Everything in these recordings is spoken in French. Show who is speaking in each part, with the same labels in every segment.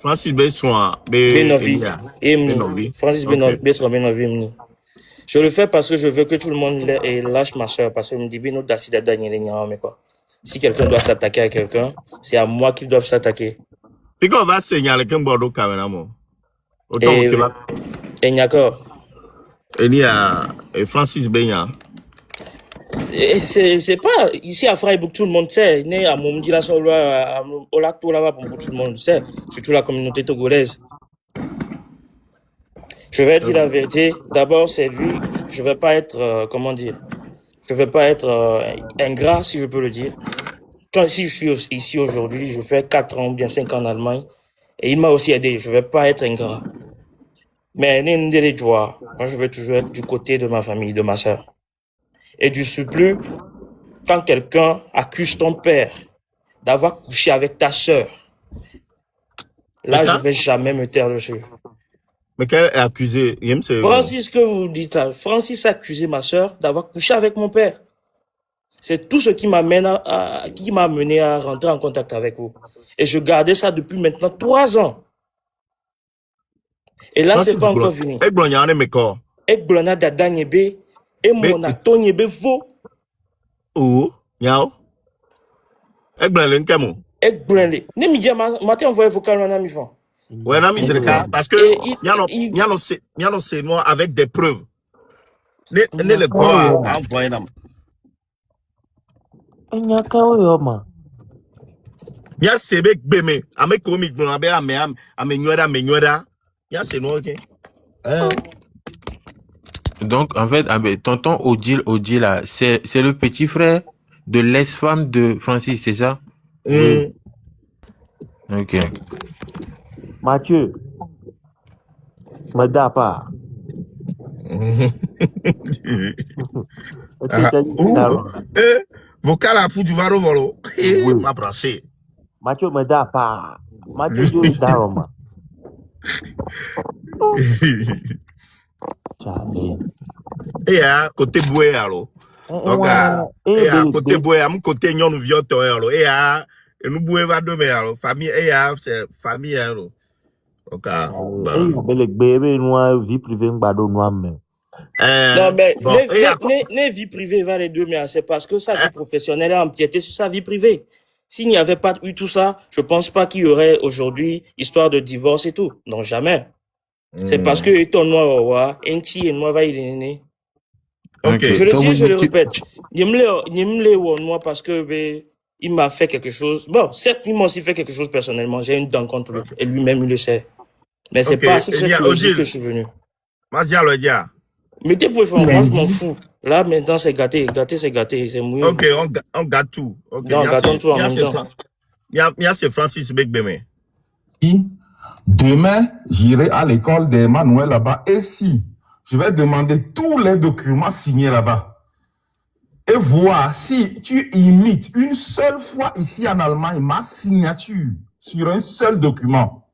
Speaker 1: Francis Bessoin,
Speaker 2: Benovi.
Speaker 1: Benovi.
Speaker 2: Francis Benovi. Je le fais parce que je veux que tout le monde lâche ma soeur. Parce que je me dis, Beno Dasida mais quoi. Si quelqu'un doit s'attaquer à quelqu'un, c'est à moi qu'ils doivent s'attaquer.
Speaker 1: Et qu'on va signaler qu'un bordeaux caméraman.
Speaker 2: Et d'accord.
Speaker 1: Et il y a Francis Benya.
Speaker 2: C'est pas ici à Freiburg, tout le monde sait. Né à Momdi la Sola, au lac tout là-bas, pour tout le monde sait. Surtout la communauté togolaise. Je vais dire la vérité. D'abord, c'est lui. Je vais pas être, comment dire. Je vais pas être ingrat, si je peux le dire. Si je suis ici aujourd'hui, je fais 4 ans, bien 5 ans en Allemagne. Et il m'a aussi aidé. Je vais pas être ingrat. Mais moi, je vais toujours être du côté de ma famille, de ma sœur. Et du surplus, quand quelqu'un accuse ton père d'avoir couché avec ta sœur, là, je vais jamais me taire dessus.
Speaker 1: Mais quel est accusé?
Speaker 2: Francis, que vous dites là, Francis a accusé ma sœur d'avoir couché avec mon père. C'est tout ce qui m'amène qui m'a amené à rentrer en contact avec vous. Et je gardais ça depuis maintenant 3 ans. Et là, c'est pas encore fini. Ekblona dadanyebe et mon atonyebe vo.
Speaker 1: Oh, nyao. Ekblona nkemo.
Speaker 2: Ekblona. Ne mi dia matin envoyé vocal na mi fond.
Speaker 1: Ouais, non, mais c'est le cas. Parce que y a nos c'est moi avec des preuves. Ne le gars a envoyé nam. Y'a sebek beme. Ame komik bon abe ame nyoda. Y'a c'est moi, ok.
Speaker 3: Donc, en fait, tonton Odile là, c'est le petit frère de l'ex-femme de Francis, c'est ça?
Speaker 1: Oui.
Speaker 3: Ok.
Speaker 4: Mathieu, me da pas.
Speaker 1: Vocal à fou du varo volo. M'a branché.
Speaker 4: Mathieu, me da pas. Mathieu, je daroma.
Speaker 1: Et à côté boué alors. Donc, et à côté boué, à mon côté, nous vions alors. Et à nous boué va demain alors. Famille, et à c'est famille alors. Donc,
Speaker 4: vie privée,
Speaker 2: non, mais les vies privées va les deux, mais c'est parce que sa vie professionnelle a empiété sur sa vie privée. S'il n'y avait pas eu tout ça, je pense pas qu'il y aurait aujourd'hui histoire de divorce et tout. Non, jamais. C'est parce que ton noir, Enti et moi va il est né.
Speaker 1: Ok.
Speaker 2: Je le dis, je le répète. Il me moi parce que il m'a fait quelque chose. Bon, certes, il m'a aussi fait quelque chose personnellement. J'ai une dent contre lui et lui-même il le sait. Mais c'est pas sur cette logique que je suis venu.
Speaker 1: Vas-y alors, dia.
Speaker 2: Mais t'es pour faire, moi je m'en fous. Là maintenant c'est gâté, c'est gâté, c'est mouillé.
Speaker 1: Ok, on gâte tout. Ok.
Speaker 2: Non, gâtons tout en même temps.
Speaker 1: Il y a c'est Francis Begbeme.
Speaker 5: Demain, j'irai à l'école d'Emmanuel là-bas. Et si je vais demander tous les documents signés là-bas et voir si tu imites une seule fois ici en Allemagne ma signature sur un seul document,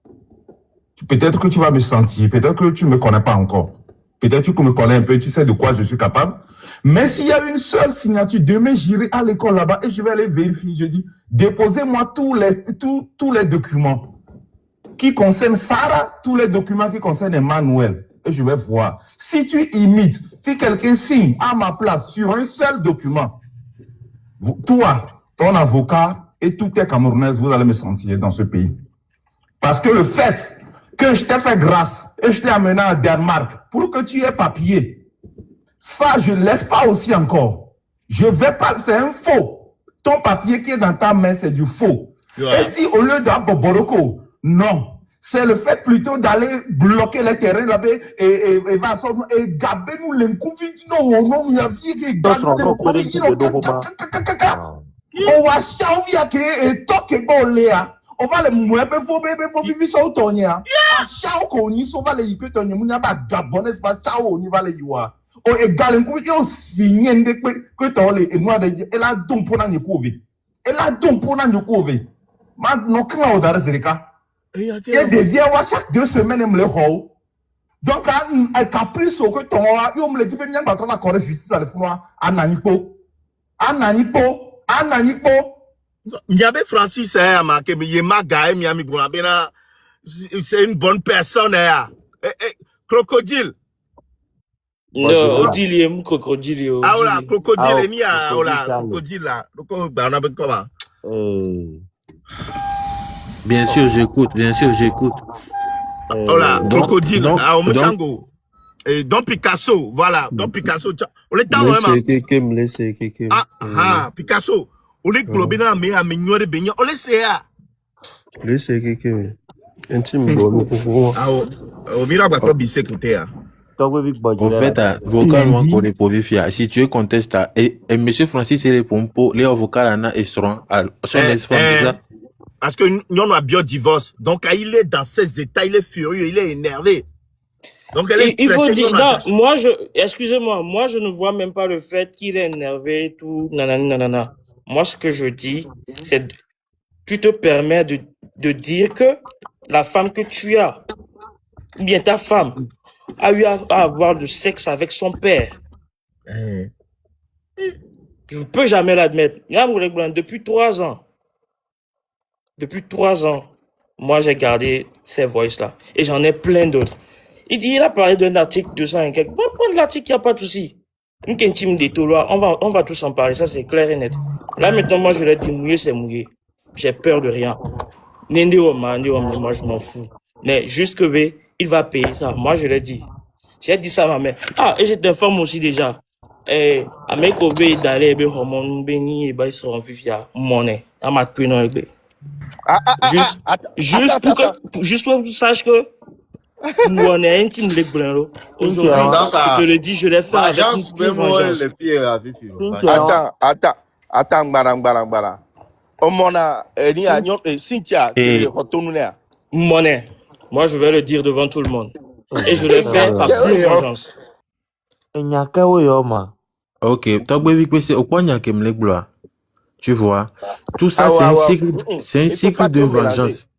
Speaker 5: peut-être que tu vas me sentir, peut-être que tu ne me connais pas encore. Peut-être que tu me connais un peu, tu sais de quoi je suis capable. Mais s'il y a une seule signature, demain j'irai à l'école là-bas et je vais aller vérifier. Je dis, déposez-moi tous les documents qui concernent Sarah, tous les documents qui concernent Emmanuel. Et je vais voir. Si tu imites, si quelqu'un signe à ma place sur un seul document, toi, ton avocat et toutes tes Camerounaises, vous allez me sentir dans ce pays. Parce que le fait que je t'ai fait grâce et je t'ai amené à Danemark pour que tu aies papier, ça, je ne laisse pas aussi encore. Je vais pas, c'est un faux. Ton papier qui est dans ta main, c'est du faux. Ouais. Et si au lieu d'Aboboroko, non. C'est le fait plutôt d'aller bloquer les terrains là-bas et gaber nous les coups. Non, il y a vie qui gabe nous on va chauffer et toquer Boléa. On va les mouiller pour vivre ça au tonia. À chaque qu'on y sauve les yeux que n'y a pas gabon n'est pas ciao on y va les yoa. On est galin coup on signe que t'as les et moi et là donc pour n'en couver. Et là donc pour n'en couver. Maintenant quand on a des cas. Et devient chaque 2 semaines me le haut. Donc un caprice que ton yo me le dit bien patron la corée justice à le fond ananipo.
Speaker 1: Il y avait Francis à marquer mais il m'a gagné Miami Bonabena c'est une bonne personne, hein. Crocodile.
Speaker 2: Non, Odile, crocodile.
Speaker 1: Ah, voilà, crocodile, et mis à,
Speaker 4: crocodile,
Speaker 1: voilà,
Speaker 4: Charles.
Speaker 1: crocodile, là. On a bien comment?
Speaker 3: Bien sûr, j'écoute. Bien sûr, j'écoute.
Speaker 1: Voilà, crocodile. Ah, au
Speaker 3: donc,
Speaker 1: Mochango. Et Don Picasso, voilà. Don Picasso. On est dans
Speaker 6: Laissez
Speaker 1: Ah, Picasso. On est globé dans mais à mignon de baignon. On laisse ça.
Speaker 6: Laissez quelqu'un. Intime, bon,
Speaker 1: Ah, au miracle, on va bien écouter.
Speaker 3: En fait, vocalement, pour les profils, si tu es contesté, et monsieur Francis, c'est les pompos, les avocats, là, ils seront à son espace.
Speaker 1: Parce que nous, on a bien divorce. Donc, il est dans ses états, il est furieux, il est énervé. Donc,
Speaker 2: il faut dire, non, moi, excusez-moi, moi, je ne vois même pas le fait qu'il est énervé et tout, nanana. Moi, ce que je dis, c'est, tu te permets de dire que la femme que tu as, ou bien ta femme, a eu à avoir du sexe avec son père. Je ne peux jamais l'admettre. Depuis 3 ans, moi, j'ai gardé ces voices-là. Et j'en ai plein d'autres. Il a parlé d'un article 200 et quelques. On va prendre l'article, il n'y a pas de souci. On va tous en parler, ça c'est clair et net. Là maintenant, moi je l'ai dit, mouiller c'est mouiller. J'ai peur de rien. Moi je m'en fous. Mais juste que il va payer ça. Moi je l'ai dit. J'ai dit ça à ma mère. Ah, et je t'informe aussi déjà. Avec Obé d'aller, hormone, béni, et ils seront vifia, monnaie. À ma prénom, juste pour que tu saches que nous on est intime les blancs. Aujourd'hui, je te le dis, je l'ai fait avec une pure vengeance.
Speaker 1: Attends, Mbara. Au mona, Cynthia,
Speaker 2: Monnaie. Moi, je vais le dire devant tout le monde. Et je l'ai fait par pure vengeance.
Speaker 3: Ok, tu vois, tout ça c'est un cycle de vengeance.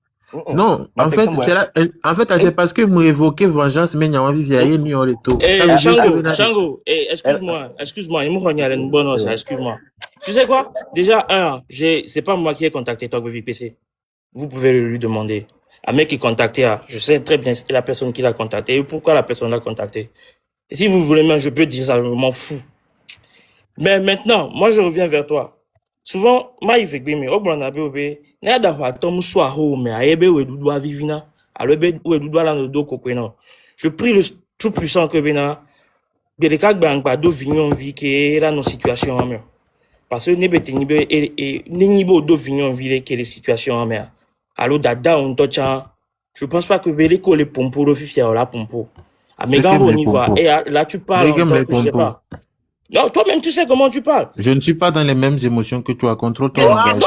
Speaker 3: Non, en fait, c'est parce que vous évoquez vengeance, mais il y a envie de
Speaker 2: Shango, excuse-moi, excuse-moi. Tu sais quoi? Déjà, c'est pas moi qui ai contacté Togbevi PC. Vous pouvez lui demander. Un mec qui contacté, je sais très bien la personne qui l'a contacté et pourquoi la personne l'a contacté. Et si vous voulez, même, je peux dire ça, je m'en fous. Mais maintenant, moi, je reviens vers toi. Souvent, je prie le tout puissant que parce que je pense pas que les pompos la pompo. Mais là tu parles en tant que je sais pas. Non, toi-même, tu sais comment tu parles.
Speaker 3: Je ne suis pas dans les mêmes émotions que toi. Contrôle ton
Speaker 2: langage.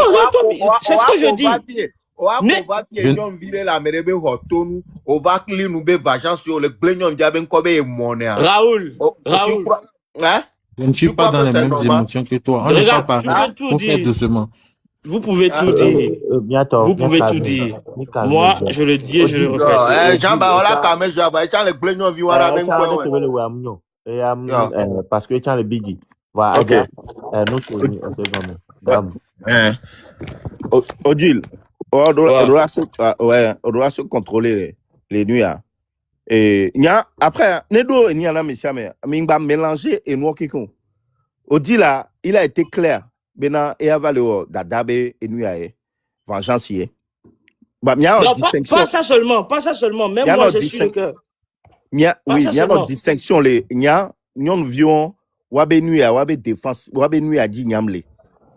Speaker 2: C'est ce que je dis. Raoul.
Speaker 3: Je ne suis pas dans les mêmes émotions que toi. On n'est pas pareil.
Speaker 2: On fait doucement. Vous pouvez tout dire. Vous pouvez tout dire. Moi, je le dis et je le répète.
Speaker 4: Parce que tu as le biggie. Voilà.
Speaker 1: Odile, on doit se contrôler les nuits. Et après, Nedo, il y a la mission, mais il va mélanger et nous qui compte. Odile, il a été clair. Bena et avale d'adabe et nuit vengeance.
Speaker 2: Non, pas ça seulement. Même moi, je suis le cœur.
Speaker 1: Oui, il y a une distinction. Il y a une vision, wabe nuit, wabe défense, wabe nuit a dit nyamle.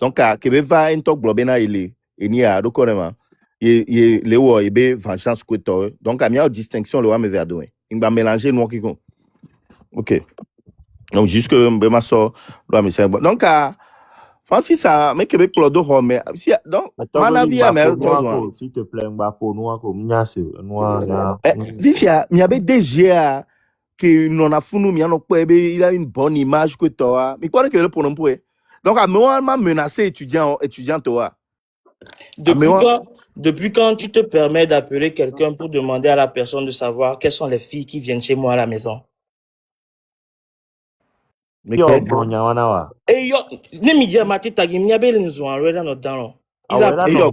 Speaker 1: Donc, que va un talk blobena il est ni à reconnaître. Il le ou ebe vengeance quoi. Donc, il y a une distinction le wame verdouin. Il va mélanger nous qui compte. Ok. Donc, jusque ma soeur doit me servir. Donc, Francis, ça, mais Québec pour le dos, mais donc, mon avis,
Speaker 4: s'il te plaît, pour nous,
Speaker 1: Vivia, il y avait des GA qui n'en a foutu, il a une bonne image que toi. Mais quoi que le pour nous pour donc, à moi, m'a menacé étudiant, toi.
Speaker 2: Depuis quand tu te permets d'appeler quelqu'un pour demander à la personne de savoir quelles sont les filles qui viennent chez moi à la maison?
Speaker 4: Mais
Speaker 2: il a appelé...
Speaker 1: Yo.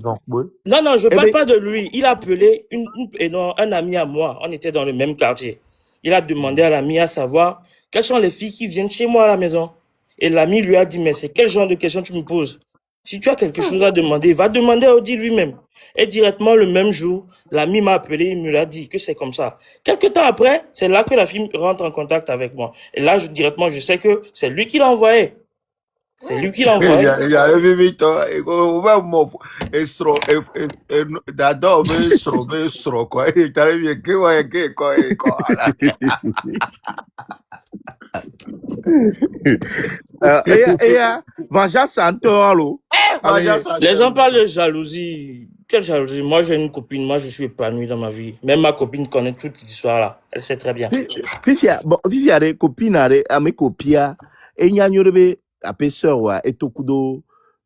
Speaker 2: Non, non, je
Speaker 1: Eh
Speaker 2: parle
Speaker 1: ben-
Speaker 2: pas de lui. Il a appelé un ami à moi. On était dans le même quartier. Il a demandé à l'ami à savoir quelles sont les filles qui viennent chez moi à la maison. Et l'ami lui a dit, mais c'est quel genre de questions tu me poses? Si tu as quelque chose à demander, va demander à Audi lui-même. Et directement le même jour, l'ami m'a appelé, il me l'a dit que c'est comme ça. Quelque temps après, c'est là que la fille rentre en contact avec moi. Et là, directement, je sais que c'est lui qui l'a envoyé. C'est lui qui l'a envoyé.
Speaker 1: Vengeance en tort,
Speaker 2: Les gens parlent de jalousie. Quelle jalousie? Moi, j'ai une copine. Moi, je suis épanoui dans ma vie. Même ma copine connaît toute l'histoire là. Elle sait très bien.
Speaker 1: Fifia, bon, Fifia, de copine, à mes copias, et n'y a n'y a pas sœur, wa, et tokudo,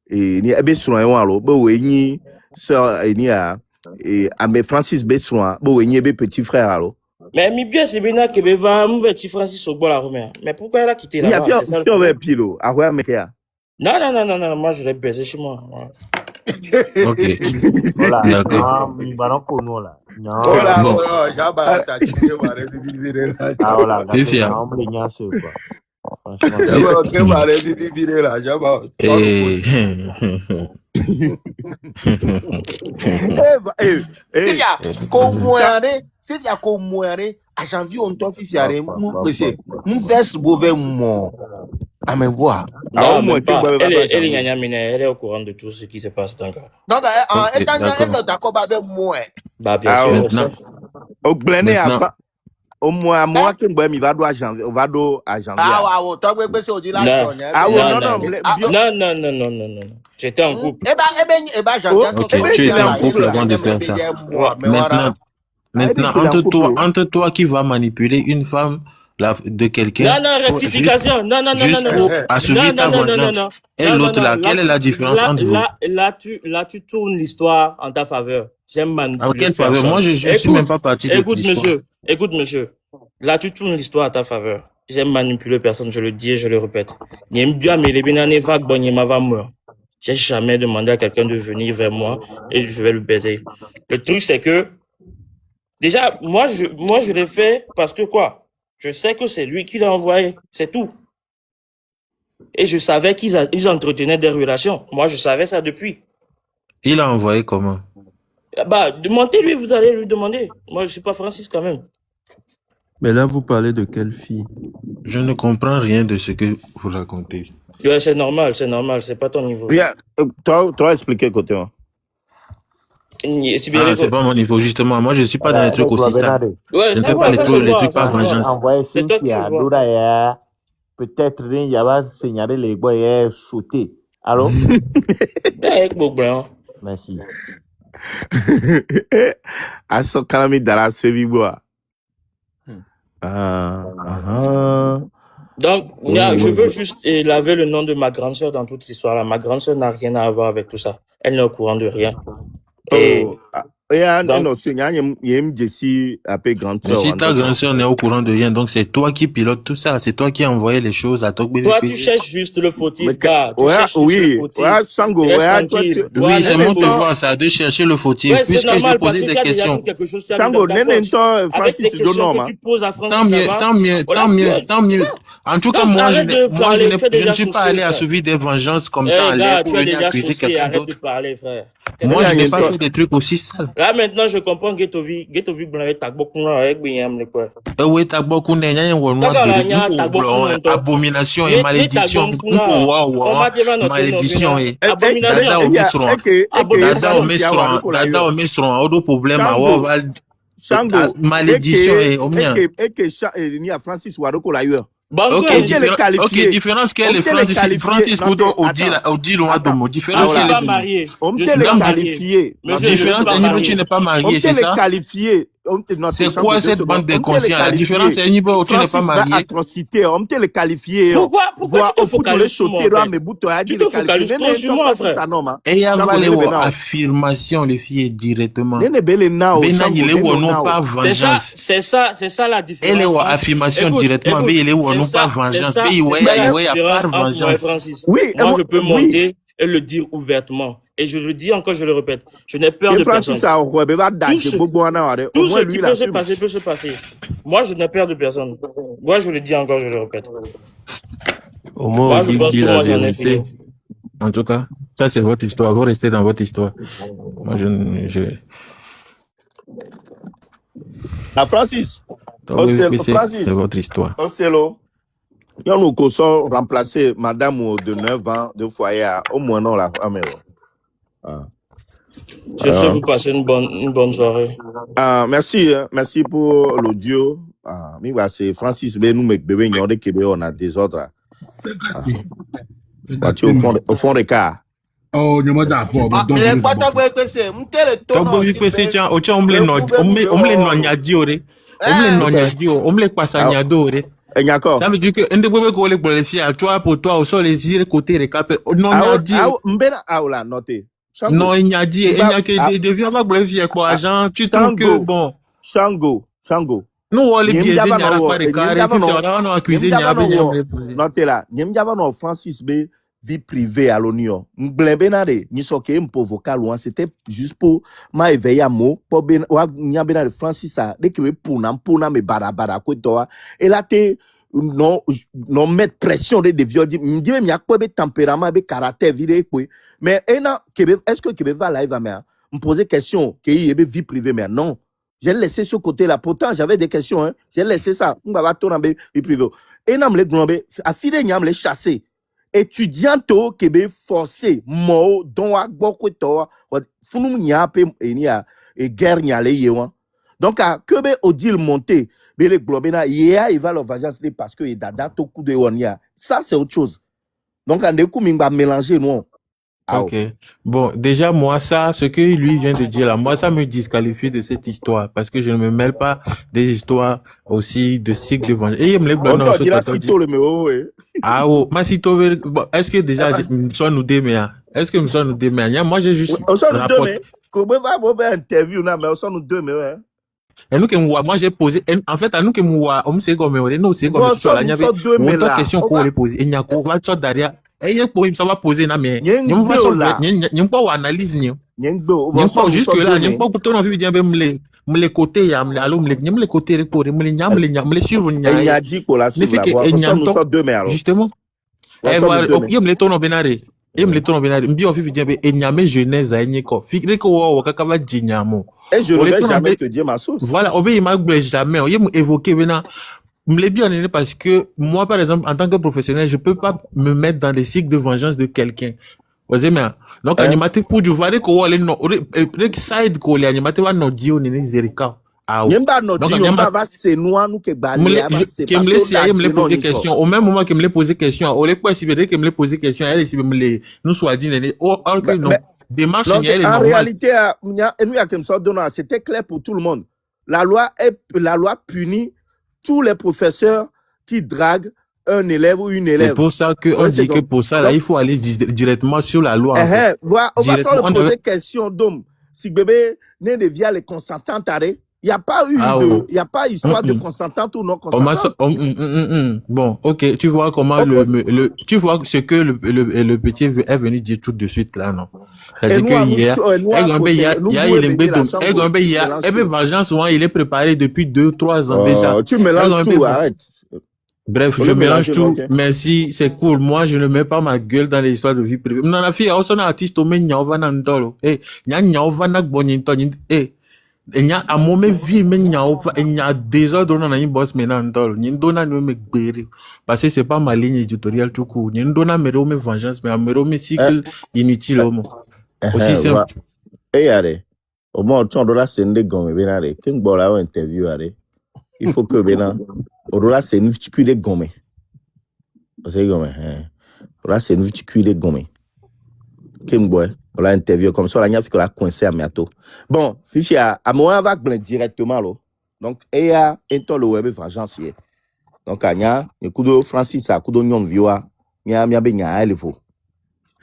Speaker 1: et n'y a pas soin, wa, lo, bo, et n'y, sœur, et n'y a, et à mes Francis Bessoin, bo, et n'y a pas petit frère, alors.
Speaker 2: Mais mi bien c'est bien que me va mon petit Francis au la Romain. Mais pourquoi elle a quitté
Speaker 1: Il y a
Speaker 2: là-bas?
Speaker 1: bien,
Speaker 2: C'est ça le
Speaker 1: sur
Speaker 2: problème.
Speaker 1: le pilo, à quoi, mec,
Speaker 2: Non, non, non, non, non, moi je l'ai baisé chez moi. Ouais.
Speaker 3: Ok.
Speaker 4: Voilà.
Speaker 3: D'accord.
Speaker 4: Mi banako no la.
Speaker 3: Bon.
Speaker 4: Ah voilà.
Speaker 3: Fifia.
Speaker 4: On me nya se quoi. Franchement.
Speaker 3: Et...
Speaker 7: C'est-à-dire qu'au mois à janvier, on t'offre ici à mon verse mauvais mot. À me voir.
Speaker 2: Non, même pas. Elle est au courant de tout ce qui se passe dans le cas.
Speaker 7: Donc, étant d'accord avec moi.
Speaker 2: Bah, bien sûr.
Speaker 3: Maintenant.
Speaker 1: Au glené avant. Au moins, moi, que moi, il va à janvier. On va à janvier.
Speaker 7: Ah, ouais, toi, vous au dit là.
Speaker 1: Ah, ouais,
Speaker 2: non. J'étais en couple.
Speaker 7: Eh ben, janvier.
Speaker 3: Ok, tu étais en couple avant de faire ça. Maintenant, entre toi qui va manipuler une femme de quelqu'un.
Speaker 2: Non, rectification. Non.
Speaker 3: Juste pour assouvir ta vengeance. Et l'autre là, quelle est la différence entre vous?
Speaker 2: Là, tu tournes l'histoire en ta faveur. J'aime manipuler.
Speaker 3: En quelle faveur? Moi, je ne suis même pas parti de l'histoire.
Speaker 2: Écoute, monsieur. Là, tu tournes l'histoire à ta faveur. J'aime manipuler personne, je le dis et je le répète. J'ai jamais demandé à quelqu'un de venir vers moi et je vais le baiser. Le truc, c'est que, déjà, moi, je l'ai fait parce que quoi? Je sais que c'est lui qui l'a envoyé. C'est tout. Et je savais qu'ils entretenaient des relations. Moi, je savais ça depuis.
Speaker 3: Il a envoyé comment?
Speaker 2: Bah, demandez-lui, vous allez lui demander. Moi, je suis pas Francis quand même.
Speaker 6: Mais là, vous parlez de quelle fille?
Speaker 3: Je ne comprends rien de ce que vous racontez.
Speaker 2: Ouais, c'est normal, c'est pas ton niveau.
Speaker 1: Toi, expliquer côté.
Speaker 3: C'est pas mon niveau, justement. Moi, je ne suis pas dans les trucs aussi stables.
Speaker 2: Ouais,
Speaker 3: je ne fais pas les trucs par vengeance.
Speaker 4: Envoyer Cynthia, peut-être il y a signaler les boys sauter. Allô? Merci.
Speaker 1: À ce calme dans la sévibois.
Speaker 2: Donc, je veux juste laver le nom de ma grande sœur dans toute l'histoire là. Ma grande sœur n'a rien à voir avec tout ça. Elle n'est au courant de rien.
Speaker 1: Non, c'est Jessie appelé grande sœur.
Speaker 3: Mais si ta grande sœur n'est au courant de rien, donc c'est toi qui pilote tout ça. C'est toi qui as envoyé les choses à Tok BVP.
Speaker 2: Toi, tu cherches juste le fautif, gars. Tu cherches juste le fautif.
Speaker 1: Sango,
Speaker 3: oui, c'est mon devoir, ça, de chercher le fautif.
Speaker 2: Ouais,
Speaker 3: puisque j'ai posé des questions.
Speaker 1: Sango,
Speaker 2: avec des questions que tu poses à Francis.
Speaker 3: Tant mieux. En tout cas, moi, je ne suis pas allé assouvir des vengeances comme ça en l'air pour venir accuser quelqu'un d'autre. Moi, je n'ai pas fait des trucs aussi sales.
Speaker 2: Là, maintenant, je comprends Getovi, Blanc, Tagbokuna, avec Binyam, le quoi.
Speaker 3: Oui, Tagbokuna, il y a un abomination et malédiction. Malédiction et Dada Omesron, autre problème, malédiction et omnia.
Speaker 1: Et Francis Wadoko l'ailleurs.
Speaker 3: Ok, différence qu'elle est Francis Kudo Odi Loadomo. Différence
Speaker 2: je suis pas marié.
Speaker 1: On peut les qualifier.
Speaker 3: Différence, tu n'es pas marié, c'est ça?
Speaker 1: On peut les qualifier.
Speaker 3: C'est quoi cette bande d'inconscients? La différence, c'est que tu n'es pas marié.
Speaker 1: Atrocité, on peut les qualifier.
Speaker 2: Pourquoi tu te focalises sur moi? Tu te focalises trop sur moi, frère.
Speaker 3: Et il y a une affirmation, les filles, directement. Il est pas vengeance.
Speaker 2: C'est ça la différence.
Speaker 3: Elle est affirmation directement, mais il est non pas vengeance. Il y a pas vengeance.
Speaker 2: Oui, moi je peux monter et le dire ouvertement. Et je le dis encore, je le répète, je n'ai peur
Speaker 1: Et
Speaker 2: de personne.
Speaker 1: Francis a ouais va
Speaker 2: Tout
Speaker 1: danger
Speaker 2: ce,
Speaker 1: beaucoup en a
Speaker 2: tout
Speaker 1: au
Speaker 2: ce
Speaker 1: moins
Speaker 2: qui
Speaker 1: lui il
Speaker 2: peut se
Speaker 1: assume.
Speaker 2: passer peut se passer. Moi, je n'ai peur de personne. Moi, je le dis encore, je le répète.
Speaker 6: Au moins,
Speaker 2: Moi,
Speaker 6: on
Speaker 2: je pense
Speaker 6: dit
Speaker 2: que
Speaker 6: la
Speaker 2: moi, j'en ai
Speaker 6: vérité.
Speaker 2: fini.
Speaker 3: En tout cas, ça c'est votre histoire. Vous restez dans votre histoire. Moi,
Speaker 1: Ah Francis,
Speaker 3: c'est votre histoire.
Speaker 1: on sait l'eau. Yon nous qu'on remplacer madame de 9 ans de foyer à au moins non la femme.
Speaker 2: Je souhaite vous passer une bonne soirée.
Speaker 1: Merci, hein, merci pour l'audio. C'est Francis ben nous mec bébé nyonde kebe on a des ordres. Au fond des cas.
Speaker 7: Oh, il pas c'est
Speaker 3: ça veut dire que pour toi au sol les yeux côté récapé non non il y a dit il y a que des vieux pas bref quoi agent tu trouves que bon
Speaker 1: Shango
Speaker 3: nous on les biaiser il y a pas de carré que ça on a accusé il y a
Speaker 1: noté là nyem java no Francis B vie privée à l'onion m'blembe na de ni so ke mpo vocal loin c'était juste pour ma éveiller mo pour ben wa nya ben de Francis a de que pour na me barabara ko to et là te non mettre pression de vieux dit me dit même y a quoi be tempérament be caractère viré quoi mais est-ce que Québec va live mais me poser question que y be vie privée mais non j'ai laissé ce côté là pourtant j'avais des questions hein j'ai laissé ça on va tourner vie privée et n'a me les glombe a file nyam les chasser étudiant to Québec forcé mo don wa gboko to funu nya pe enia et guerre nya le yewa donc à Québec Odile monter be le globena ya il va l'ovagence parce que dada to coup de wonia ça c'est autre chose donc en deku mingba mélanger non.
Speaker 3: Ok. Bon, déjà, moi, ça, ce que lui vient de dire là, moi, ça me disqualifie de cette histoire parce que je ne me mêle pas des histoires aussi de cycle de vengeance. Et il me lève le nom. Ah, oh, ma sito, bon, est-ce que déjà, nous sommes nous démêlés? Est-ce que nous sommes nous démêlés? Moi, j'ai juste rapporté.
Speaker 1: Comment va vous interview là, mais on sommes nous deux, mais ouais.
Speaker 3: Et nous, moi, j'ai posé, en fait, à nous, que moi, on me sait comme, nous, c'est comme, il y avait autant de questions qu'on les pose. Il y a quoi, va sortir derrière. Et il ça va poser là mais on va sauver n'y pas analyse n'y pas jusque là n'y pas pourtant on veut bien me les côtés y a alors me les côtés pour me les suivre n'y
Speaker 1: a dit pour la suivre nous sommes deux mais alors
Speaker 3: justement et voilà il me les tourne benaré il me les tourne benaré me bien bien et n'y a mes jeunesse à n'y quoi figure que wa kakava dignamo
Speaker 1: et je ne vais jamais te dire ma source
Speaker 3: voilà obé il m'a jamais il m'a évoqué maintenant me l'ai bien donné parce que moi, par exemple, en tant que professionnel, je peux pas me mettre dans des cycles de vengeance de quelqu'un. Vous voyez, donc, animateur pour du voir que les non, side que les animateurs va non dire on est zérika. Ah, donc,
Speaker 1: va c'est noir nous que balé.
Speaker 3: Qui me laisse me poser question. Au même moment que me poser question, au lieu quoi si veut que me poser question, elle si me les nous soit dit alors que non. Démarche
Speaker 1: en réalité, nous y a comme ça c'était clair pour tout le monde. La loi punit tous les professeurs qui draguent un élève ou une élève.
Speaker 3: C'est pour ça qu'on dit que pour ça, là, il faut aller directement sur la loi.
Speaker 1: Voilà, on va te poser question d'homme. Si bébé n'est de via les consentants, il n'y a pas eu il y a pas histoire de consentante ou non consentante.
Speaker 3: Bon, ok, tu vois comment tu vois ce que le petit est venu dire tout de suite là, non? C'est-à-dire qu'il il est préparé depuis 2-3 ans déjà.
Speaker 1: Tu mélanges tout, arrête.
Speaker 3: Bref, je mélange tout. Merci, c'est cool. Moi, je ne mets pas ma gueule dans les histoires de vie privée. Non, la fille, on a artiste au men va n'entolo. Eh, nya va n'a bonito. Eh, nya a moment vie men nya désordre dans une boss mais n'entolo. Nya donna no me gberi. Parce que c'est pas ma ligne éditoriale tout court. Nya donna me vengeance mais me cycle inutile homo. Aussi simple.
Speaker 1: Eh, allez. Au moins, tu as c'est une gomme, benare. King Bola interview, allez. Il faut que bena. Au c'est une petite de gomme. C'est gomme, hein. Au c'est une petite de gomme. King Boy, on l'a interview comme ça, la nya fait la coincé à bientôt. Bon, fichi à moi va directement là. Donc, il y a un temps le web vengeance. Donc, anya, écoute Francis, à coup de nyon vioa, nya be nya elle faut.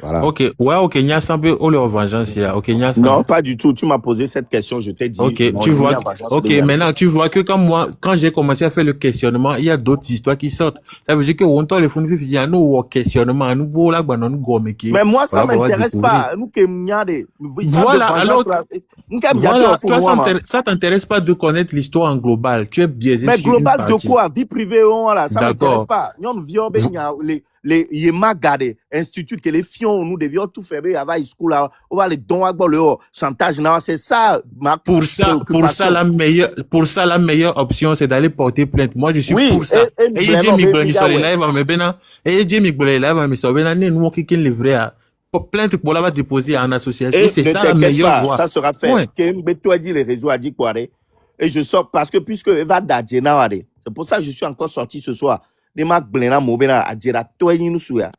Speaker 7: Voilà.
Speaker 3: Ok, ouais, ok, il y a semblé au leur vengeance là. Ok, il y a ça.
Speaker 1: Non, pas du tout. Tu m'as posé cette question, je t'ai dit.
Speaker 3: Ok,
Speaker 1: non,
Speaker 3: tu
Speaker 1: il y
Speaker 3: vois,
Speaker 1: a vengeance
Speaker 3: ok,
Speaker 1: de Yamé.
Speaker 3: maintenant tu vois que quand j'ai commencé à faire le questionnement, il y a d'autres histoires qui sortent. Ça veut dire que on t'a les fonds il y a nous questionnement, nous beau là, nous gomeki.
Speaker 1: Mais moi, ça
Speaker 3: Voilà, on va
Speaker 1: m'intéresse
Speaker 3: découvrir.
Speaker 1: pas. Nous qui m'yade, ça de
Speaker 3: Voilà, alors,
Speaker 1: vengeance là. Nous qui m'yade
Speaker 3: voilà,
Speaker 1: pour
Speaker 3: toi,
Speaker 1: moi, man.
Speaker 3: ça t'intéresse pas de connaître l'histoire en global. Tu es biaisé
Speaker 1: Mais
Speaker 3: sur une
Speaker 1: global de
Speaker 3: partie.
Speaker 1: quoi? Vie privée, voilà, ça m'intéresse
Speaker 3: D'accord.
Speaker 1: pas. Nyon viol, ben, les yema gade, institut que les fions, nous devions tout faire, ben, avant school là, on va les dons à le chantage, non, c'est ça, ma
Speaker 3: Pour ça, la meilleure option, c'est d'aller porter plainte. Moi, je suis
Speaker 1: oui,
Speaker 3: pour ça. Et il dit,
Speaker 1: mais
Speaker 3: mi sur les lives, mais ben, et il dit, mi les lives, mais ça, ben, nous, qui le vrai, pour plainte pour la déposer en association.
Speaker 1: et
Speaker 3: C'est
Speaker 1: ne
Speaker 3: ça la
Speaker 1: t'inquiète
Speaker 3: meilleure
Speaker 1: pas,
Speaker 3: voie.
Speaker 1: ça sera fait.
Speaker 3: Ouais.
Speaker 1: Que toi dit les réseaux a dit quoi, et je sors parce que puisque Eva Dadjena, c'est pour ça que je suis encore sorti ce soir. Les marques Blena Mobena a dit à toi, il nous souya.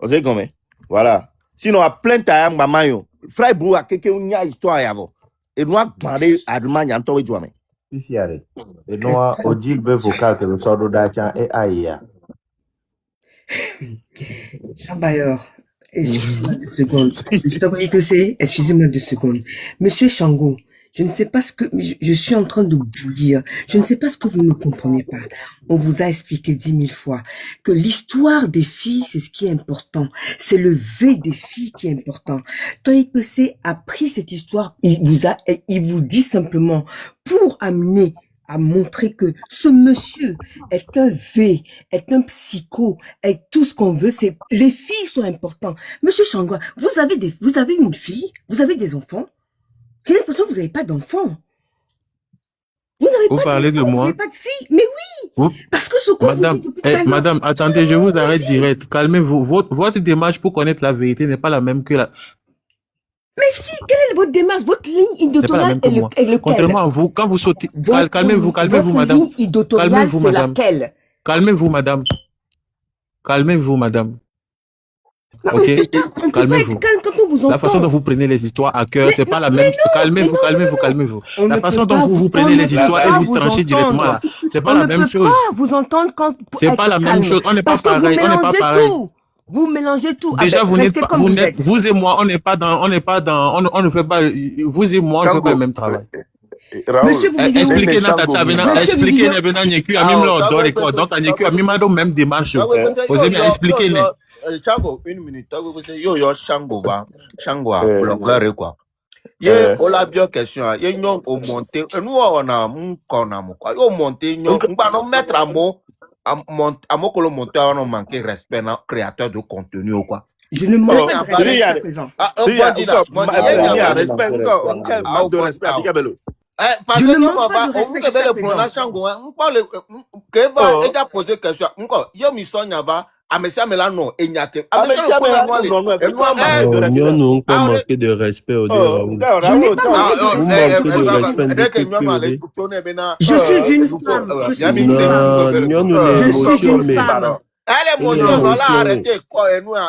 Speaker 1: Vous savez comment? Voilà. Sinon, à plein de maman, frère Brou a quelqu'un qui a histoire avant. Et nous, à demander à demander à toi, Jouame.
Speaker 4: Ici, allez. Et nous, on dit be vocal que le sort d'Achan et Aïa.
Speaker 8: Chambayor, excusez-moi 2 secondes. Je t'en prie que c'est, excusez-moi 2 secondes. Monsieur Shango, je ne sais pas ce que, je suis en train de bouillir. Je ne sais pas ce que vous ne comprenez pas. On vous a expliqué 10 000 fois que l'histoire des filles, c'est ce qui est important. C'est le V des filles qui est important. Tandis que c'est a pris cette histoire, il vous dit simplement pour amener à montrer que ce monsieur est un V, est un psycho, est tout ce qu'on veut, c'est, les filles sont importantes. Monsieur Changwa, vous avez une fille, vous avez des enfants. J'ai l'impression que vous n'avez pas d'enfants. Vous
Speaker 3: parlez de moi?
Speaker 8: Vous n'avez pas de fille. Mais oui! Parce que ce qu'on vous dit depuis tout à l'heure.
Speaker 3: Madame, attendez, je vous arrête direct. Calmez-vous. Votre démarche pour connaître la vérité n'est pas la même que la...
Speaker 8: Mais si, quelle est votre démarche? Votre ligne éditoriale est lequel?
Speaker 3: Contrairement à vous, quand vous sautez... Calmez-vous, madame.
Speaker 8: Votre ligne éditoriale, c'est laquelle?
Speaker 3: Calmez-vous, madame. Calmez-vous, madame. Ok? Calmez-vous. La façon dont vous prenez les histoires à cœur, c'est pas la même. Calmez-vous. La façon dont vous prenez les histoires et vous tranchez directement là, c'est pas la même chose.
Speaker 8: On ne peut pas vous entendre quand...
Speaker 3: C'est pas la même chose. On n'est pas pareil. On n'est pas pareil.
Speaker 8: Vous mélangez tout.
Speaker 3: Déjà, vous n'êtes pas, vous et moi, on ne fait pas, vous et moi, on ne fait pas le même travail.
Speaker 8: Monsieur, vous
Speaker 3: expliquez dans ta table, expliquez maintenant, donc, même démarche. Vous avez bien expliqué.
Speaker 7: Chango, 1 minute. Yo, Chango, blogger, quoi. Ye, on a bien question. Ye, nous, on monte. Nous, on a mon corps, quoi. Yo, monte, nous, on va nous mettre à mot que le monteur, on manque respect, créateur de contenu, quoi.
Speaker 8: Je ne manque pas de respect jusqu'à présent.
Speaker 1: Je
Speaker 8: ne manque pas de respect jusqu'à présent.
Speaker 6: Non, nous pas manquer de respect au
Speaker 8: Je suis une femme.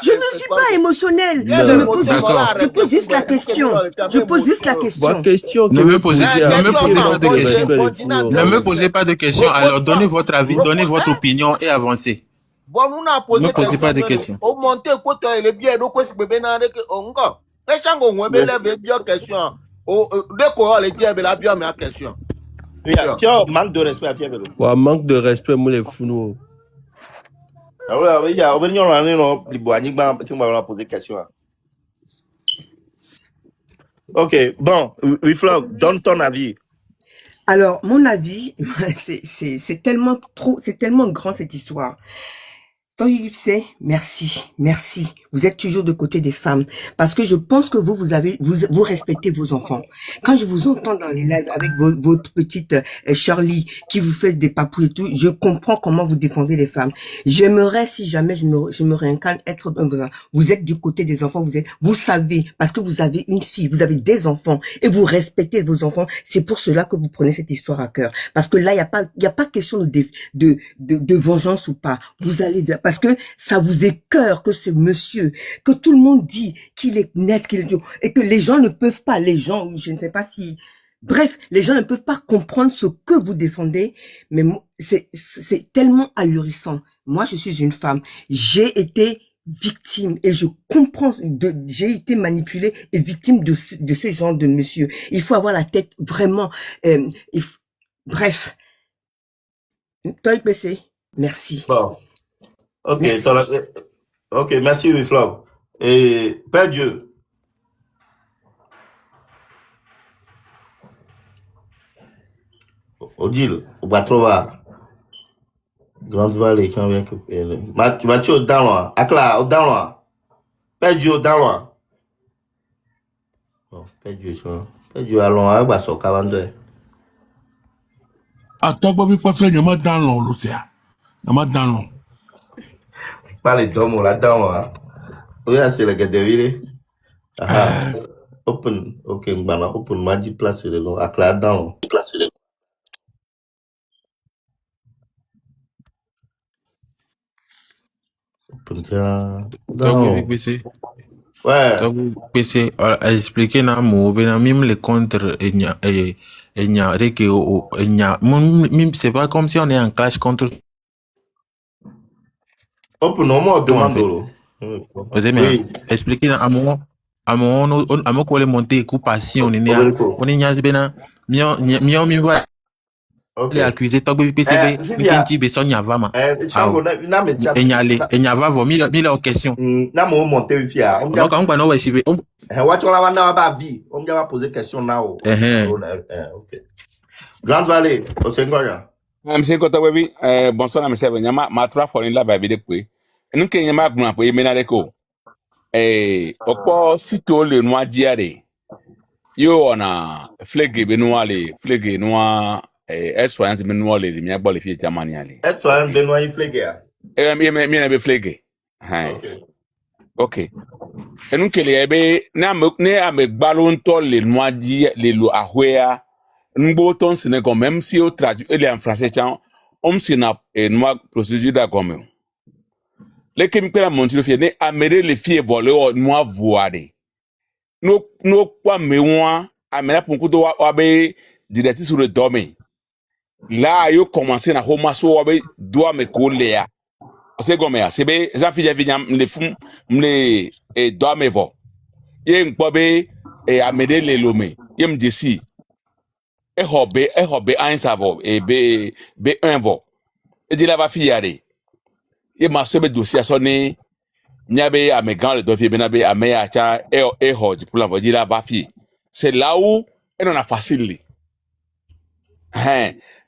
Speaker 8: Je ne suis pas émotionnelle. Je pose juste la question.
Speaker 3: Ne me posez pas de questions. Alors, donnez votre avis, donnez votre opinion et avancez.
Speaker 7: Bon, nous n'a posé
Speaker 3: ne posez pas de questions.
Speaker 7: Au monter côté il est bien donc quoi c'est bébé na encore. Les chango on be bien question. Au de quoi les dire la bien mais question.
Speaker 1: Tiens, manque de respect à Pierre Bello.
Speaker 6: Ouais, manque de respect moi les fous.
Speaker 1: Alors il y a on non liboani ba qui m'a posé question. OK, bon, Wiflog, donne ton avis.
Speaker 8: Alors, mon avis, c'est tellement grand cette histoire. Merci. Vous êtes toujours de côté des femmes. Parce que je pense que vous respectez vos enfants. Quand je vous entends dans les lives avec votre petite Shirley qui vous fait des papouilles et tout, je comprends comment vous défendez les femmes. J'aimerais, si jamais je me réincarne, être vous êtes du côté des enfants, vous savez, parce que vous avez une fille, vous avez des enfants et vous respectez vos enfants. C'est pour cela que vous prenez cette histoire à cœur. Parce que là, il y a pas question de vengeance ou pas. Vous allez parce que ça vous écœure que ce monsieur, que tout le monde dit qu'il est net, et que les gens ne peuvent pas, je ne sais pas si, bref, les gens ne peuvent pas comprendre ce que vous défendez, mais c'est tellement ahurissant. Moi, je suis une femme. J'ai été victime et je comprends, j'ai été manipulée et victime de ce genre de monsieur. Il faut avoir la tête vraiment, bref. Toi, PC, merci.
Speaker 1: Bon. Ok,
Speaker 8: Merci.
Speaker 1: ok, merci, Wiflaw. Et Père Dieu. Odile, on va trouver Grande Vallée quand vient que Mathieu au download. Akla au download. Père Dieu au download. Bon, Père Dieu, ça. Père Dieu, allons à Basso Cavande.
Speaker 9: Attends, Bobby, pas fait, il y a dans l'eau, l'océan. Il y a dans l'eau.
Speaker 1: Pas les domos là-dedans. Oui, c'est le gars de ville. Ah, open, ok, mbana, open, m'a dit placer le nom. Akla dans placer le open, tiens.
Speaker 3: Donc, PC.
Speaker 1: Ouais.
Speaker 3: Donc, PC, a expliqué na mo, même les contre, et n'y a, même c'est pas comme si on est en clash contre.
Speaker 1: Open, non, moi, demande.
Speaker 3: Vous avez expliqué à mon, quoi les monter, coup passion, on est n'y a bena, mi va. Les accusés, toi, PCB, petit besson n'y a pas, ma. Et n'y a pas, mille en question.
Speaker 1: Na mo monter via.
Speaker 3: On va quand on va essayer.
Speaker 1: Watch on va pas vie. On va poser question là. Ok. Grande Vallée, au Sengoya.
Speaker 10: Monsieur Kota Webi, bonsoir, monsieur Benyama, ma trois fois in la baby de poué. Et nous qui yama gna poué menareko. Okpo sito le noa diare. Yo on a flégué benoa le flégué noa soignante benoa le mi agbo le fie jamani ale.
Speaker 1: Soignante benoa il flégué.
Speaker 10: Mi na be flégué. OK. Et nous qui le ebe na ne amegbalo nto le noa di le lo ahwea. Nous ton Sénégal, même si on traduit en français, on s'y n'a une procédure d'accord. Les chimiques à monter le fier, amener les filles voler au noir voile. Nous quoi mais moi, amener pour coup de wabe direct sur le domaine. Là, yo commencé na homa so wabe doit me coller. C'est comme ça, c'est bien, j'en fais viens les fous, les doit me voir. Yé m'pobe amener les lomé. Yé me décide. B1 savo et B1 vo. Et dit la va fiare. Et ma sebe dossier sonné. Nyabe a mes gants le dossier benabe a me acha et hod pour l'envoyer dit la va fi. C'est là où elle en a facile.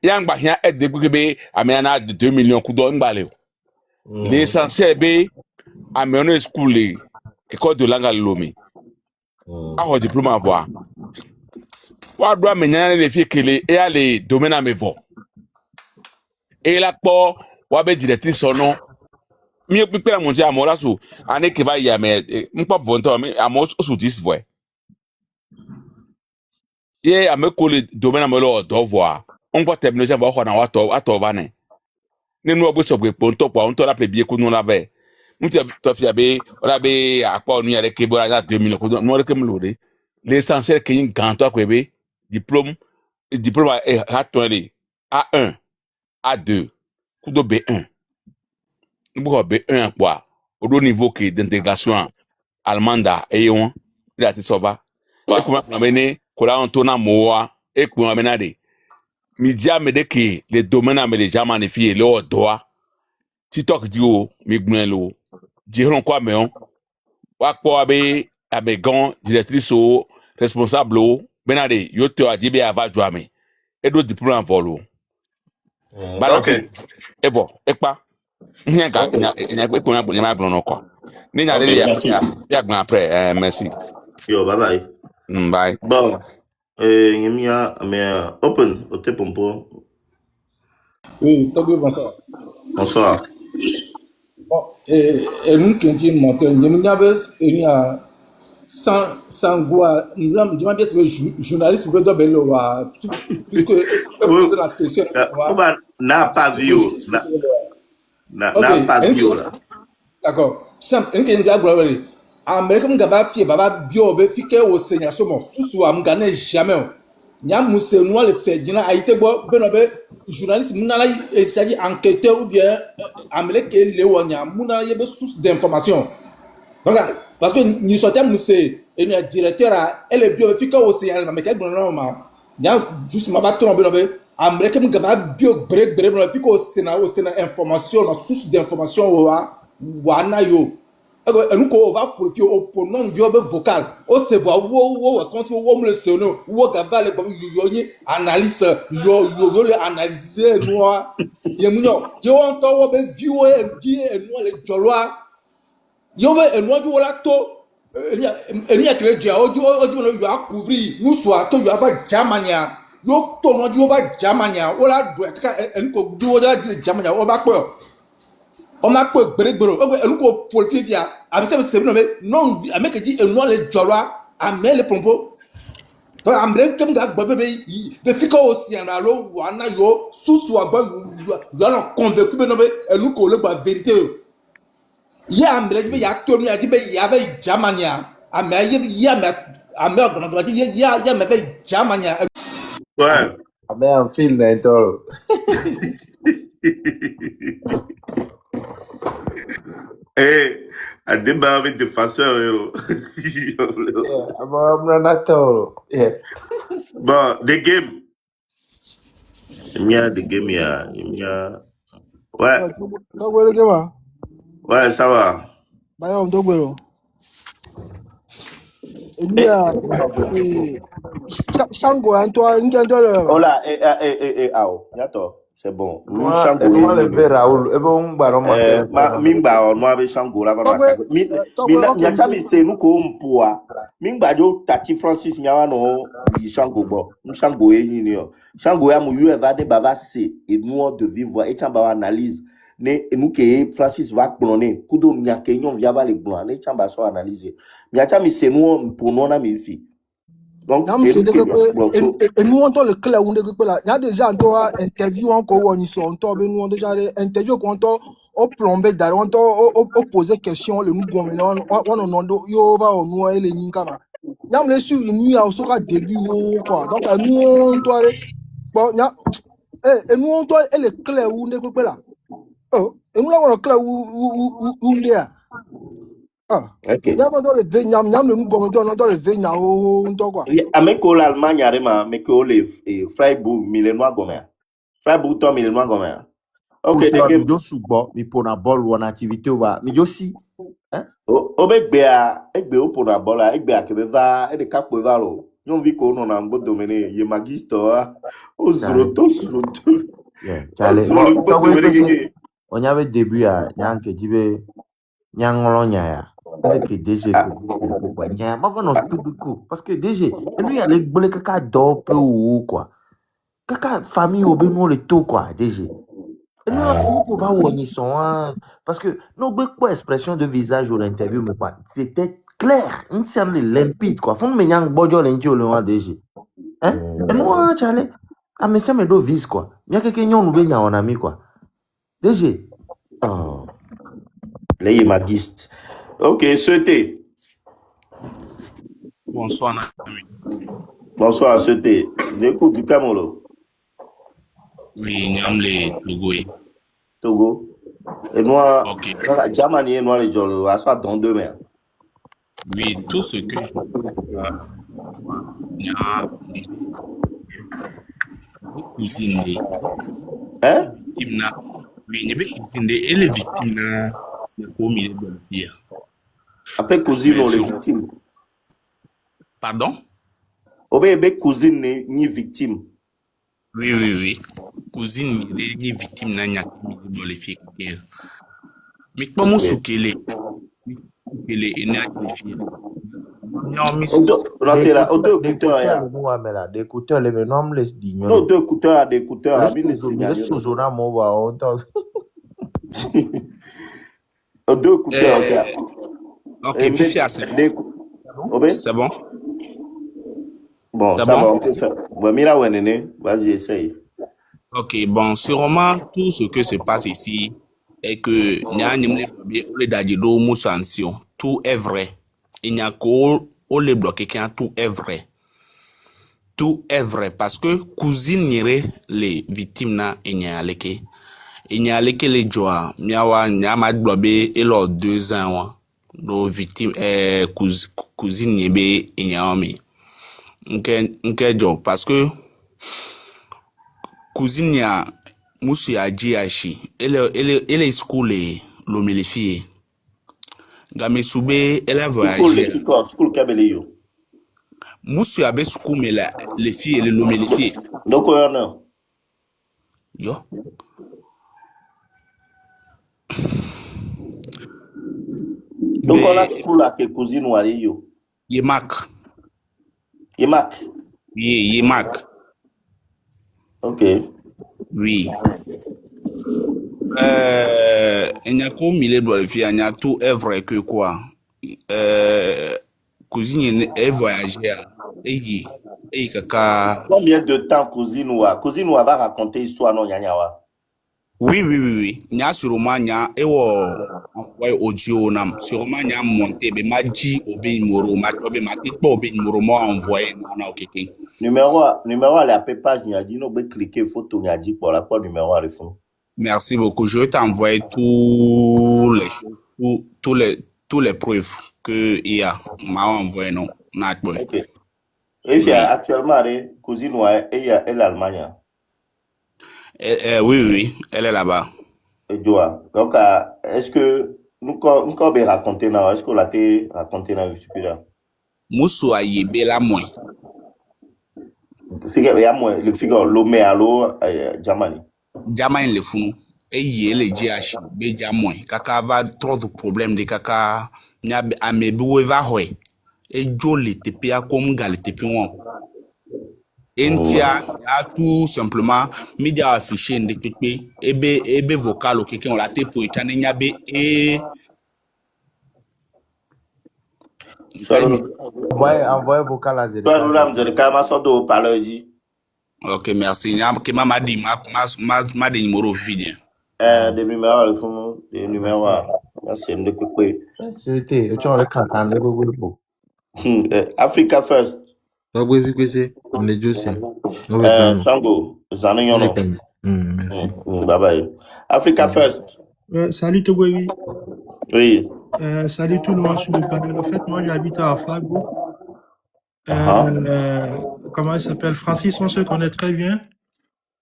Speaker 10: Yang ba hia aide de be a me na 2 millions coup d'on balé. L'essentiel be a me on school école de langue lomé. A hod diplôme à voir. Wa doit mener les filles qui les et aller domaine à mes voix. Et là pour wa be directrice son nom. Mi pe mon dia mo la so ane ke va ya me m'pa vonto mi amo so 10 voix. Ye a me coller domaine à me lo do voir. On peut terminer ça va na wa to va ne. Ne no bo so gbe ponto po on to la plebie ko no la ve. Muti to fi abe ola be akwa nu ya le ke bo la 2000 ko no le ke mlode. L'essentiel que une ganto ko be diplôme A1, A2, coup de B1. Nous avons B1 quoi, au niveau d'intégration allemande et on, il a été sauvé. Et comment on a mené, qu'on a entonné moa, et qu'on a mené Midia me de que les domaines à me les gens magnifiés, le droit. TikTok dit oh, mi gnelo, diront quoi mais on, wa quoi abe gant, directrice ou responsable ou, benade, yo te a dit be ava jouame. Et d'autres diplômes en volo.
Speaker 1: Ok.
Speaker 10: Et bon, et pas. Il y a pas quoi. Ni n'a rien après, merci.
Speaker 1: Yo, bye bye.
Speaker 10: Bye.
Speaker 1: Bon, mais open, au te pompo.
Speaker 11: Oui, Togo, bonsoir.
Speaker 1: Bonsoir.
Speaker 11: Bon, et nous qui sommes montés, nous avons sans quoi, nous avons demandé ce journaliste Bedo Bello, puisque poser la question.
Speaker 1: N'a pas vu. N'a pas vu.
Speaker 11: D'accord. Simple, un qui est là, Américain Gaba Fie, Baba Bio, Befike au Seigneur Somo, Sousou, Amgane jamais. nya muse noa le fait dina a été bo benobe journaliste munala c'est-à-dire enquêteur ou bien américain le wonya munala yebe source d'information. Donc parce que ni sortait muse et le directeur elle est biographique au Sénégal mais que normalement nya juste ma ba tomber benobe américain mu gaba bio break benobe au Sénégal information la source d'information wana yo. Nous on va profiter au non viable vocal au se voit wo quand wo me le sono wo gaba le analyse yo le analyser moi ye munyo yo onto wo be view e no le jolwa yo be no ju wala to elia que dia o ju yo a couvrir nous soit to yo ava jamania yo to no ju ava jamania wala do ka en ko du wala jamania o ba ko on a quoi brégbero on ko polifia avec ça c'est non avec dit et non les jolwa a met le pompo donc amre comme ga bébé de fiko aussi en allo wana yo sous agba yo non convaincu be no be enu ko le ba vérité il y a amre dit ya to mi a dit be ya be jamania a me ya me a me organiser ya me be jamania
Speaker 1: Ouais.
Speaker 4: A me un film dentro.
Speaker 1: Eh, a débat avec des farceurs, Bon, the game. Il y a the game, il y a... Ouais,
Speaker 12: Dogbelo Gema.
Speaker 1: ouais, ça va.
Speaker 12: Bayom Dogbelo. Elia, Shango, Antoine, Nintendo.
Speaker 1: Hola, Yato, c'est bon.
Speaker 4: Moi le ver Raoul, et bon baron
Speaker 1: Mimba, moi, avec Shango, là, Nyata, mi se nous comme poa. Mimba, yo, Tati Francis, Miawano, Shango, bon. Shango, Shango, ya, mou, yu, va de bava, c'est, et nous, de vivre, et chamba, analyse. Ne nous que Francis va cloner kudo mia kenyon via va les blancs ne chamba so analyser mia chami c'est nous pour nous na mi fi donc
Speaker 12: et nous on le clé on de là il y a déjà interview encore on y sont nous déjà interview quand on plombé d'ailleurs on poser question le nous gouvernement on yo va on nous et les ninkama yam le sur nous a aussi début quoi donc nous on doit bon et nous on doit et le clé on de là. Oh, et nous avons un club où il y a. Ah, il y a pas de Vietnam, il y a le nouveau dans le Vietnam, on doit quoi.
Speaker 1: Avec l'Allemagne, mais que les Freiburg, Milenois Gomer. Freiburg, Tom, Milenois Gomer. Ok,
Speaker 4: des games. Je suis bon, mais pour la balle ou en activité, mais je aussi.
Speaker 1: Au bec béa, et béo pour la balle, et béa que va, et des cap pour valo. Nous vit qu'on a un beau domaine, il y a magisto, aux rotos,
Speaker 4: on avait début à Nyanke Jibe Nyangolonya ya. Avec DG pourquoi nya ma non tout du coup parce que DG et lui il y a les bolé kaka dope ou quoi. Kaka famille au beno le tout quoi DG. Et nous on va où ils sont parce que nos quoi expression de visage ou l'interview mais pas c'était clair, une scène limpide quoi. Fond me nyang bojo lenjo le DG. Hein? Et moi chale ah mais ça me do vis quoi. Il y a quelqu'un nous benya on ami quoi. DG. Oh.
Speaker 1: Les magistes. Ok, souhaité.
Speaker 13: Bonsoir, ami.
Speaker 1: Bonsoir, souhaité. L'écoute du Camolo.
Speaker 13: Oui, Nyamle Togo.
Speaker 1: Togo. Et moi,
Speaker 13: ok.
Speaker 1: Jamani et moi, les Jolo, à soit dans demain.
Speaker 13: Oui, tout ce que je cousine.
Speaker 1: Hein?
Speaker 13: Oui, il y a cousine et les victimes comme il est bon dire.
Speaker 1: Après cousine ou les victimes.
Speaker 13: Pardon?
Speaker 1: Obé cousine ni victime.
Speaker 13: Oui. Cousine ni victime n'a pas dans les filles. Mais comment soukele? Il est énergifié. Non, mais
Speaker 1: deux
Speaker 4: écouteurs, les noms les dignes.
Speaker 1: Non, deux écouteurs, des écouteurs. Deux écouteurs.
Speaker 13: Ok, c'est bon.
Speaker 1: Bon, ça va, on peut faire. Vas-y, essaye.
Speaker 13: Ok, bon, sûrement, tout ce que se passe ici est que tout est vrai. Il n'y a qu'au les bloquer, tout est vrai. tout est vrai parce que cousine nire les victimes na enyaleke les joa miawa nyama globe et lors 2 ans nos victimes cousine niebe enyami nke jo parce que cousine ya musu ya jiashi ele school l'homilifie game sube elle a voyagé
Speaker 7: School kabele yo.
Speaker 13: musu ya be school mais les filles l'homilifie
Speaker 7: Donc non.
Speaker 13: yo
Speaker 7: Donc on a school à que cousine wali yo.
Speaker 13: Yemak.
Speaker 7: Yemak.
Speaker 13: Oui, Yemak.
Speaker 7: Ok.
Speaker 13: Oui. Il y a comme mille dollars, il y a tout est vrai que quoi. Cousine est voyagé et kaka.
Speaker 7: Combien de temps cousine va raconter histoire non nyanyawa?
Speaker 13: Oui. Nya sûrement nya ouais audio nam sûrement nya monté be maji obe numéro ma tête obe numéro moi envoyé na okeke.
Speaker 7: Numéro la page nya dit no be cliquer photo nya dit pour la numéro à fond.
Speaker 13: Merci beaucoup. Je vais t'envoyer tous les choses, tous les preuves que il y a m'a envoyé non.
Speaker 7: Ok. Et actuellement cousine elle est Allemagne.
Speaker 13: Oui, elle est là-bas.
Speaker 7: Donc, est-ce que nous avons raconté là, est-ce qu'on l'a raconté dans Wikipédia?
Speaker 13: Moussou a yébé la moins.
Speaker 7: Le figure, l'homme allo, Jamani.
Speaker 13: Jamani le fou. Et il le GH, bé moins. Kaka va trop de problèmes de kaka. N'a améboué va hoé. Et joli tepe a comme gal tepe on. Entia a tout simplement média affiché de tepe ebe vocal au quelqu'un on l'a te pour étaner nyabe et
Speaker 4: envoyez vocal à
Speaker 7: Zerika.
Speaker 13: Ok, merci. Ma des numéros vide.
Speaker 7: Des numéros, c'est de couper.
Speaker 4: C'était, tu as le cacan, le beau.
Speaker 7: Africa First.
Speaker 4: On est juste.
Speaker 7: Sango, Zanayono.
Speaker 4: Merci.
Speaker 7: Bye bye. Africa First.
Speaker 14: Salut Togwevi.
Speaker 7: Oui.
Speaker 14: Salut tout le monde sur le panel. En fait, moi j'habite à Fargo. Comment il s'appelle? Francis, on se connaît très bien.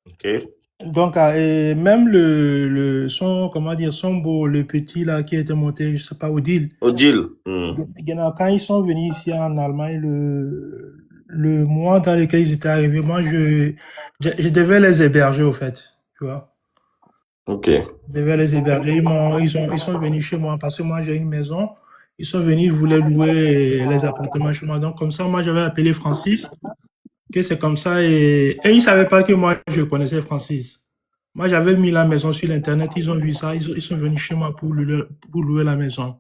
Speaker 7: Ok.
Speaker 14: Donc, et même son, comment dire, son beau, le petit là qui était monté, je sais pas, Odile. Quand ils sont venus ici en Allemagne, le mois dans lequel ils étaient arrivés, moi je devais les héberger au fait, tu vois.
Speaker 7: Ok.
Speaker 14: Je devais les héberger. Ils sont venus chez moi parce que moi j'ai une maison. Ils sont venus, ils voulaient louer les appartements chez moi. Donc comme ça, moi j'avais appelé Francis. Que c'est comme ça et ils savaient pas que moi je connaissais Francis. Moi j'avais mis la maison sur l'internet, ils ont vu ça, ils sont venus chez moi pour louer la maison.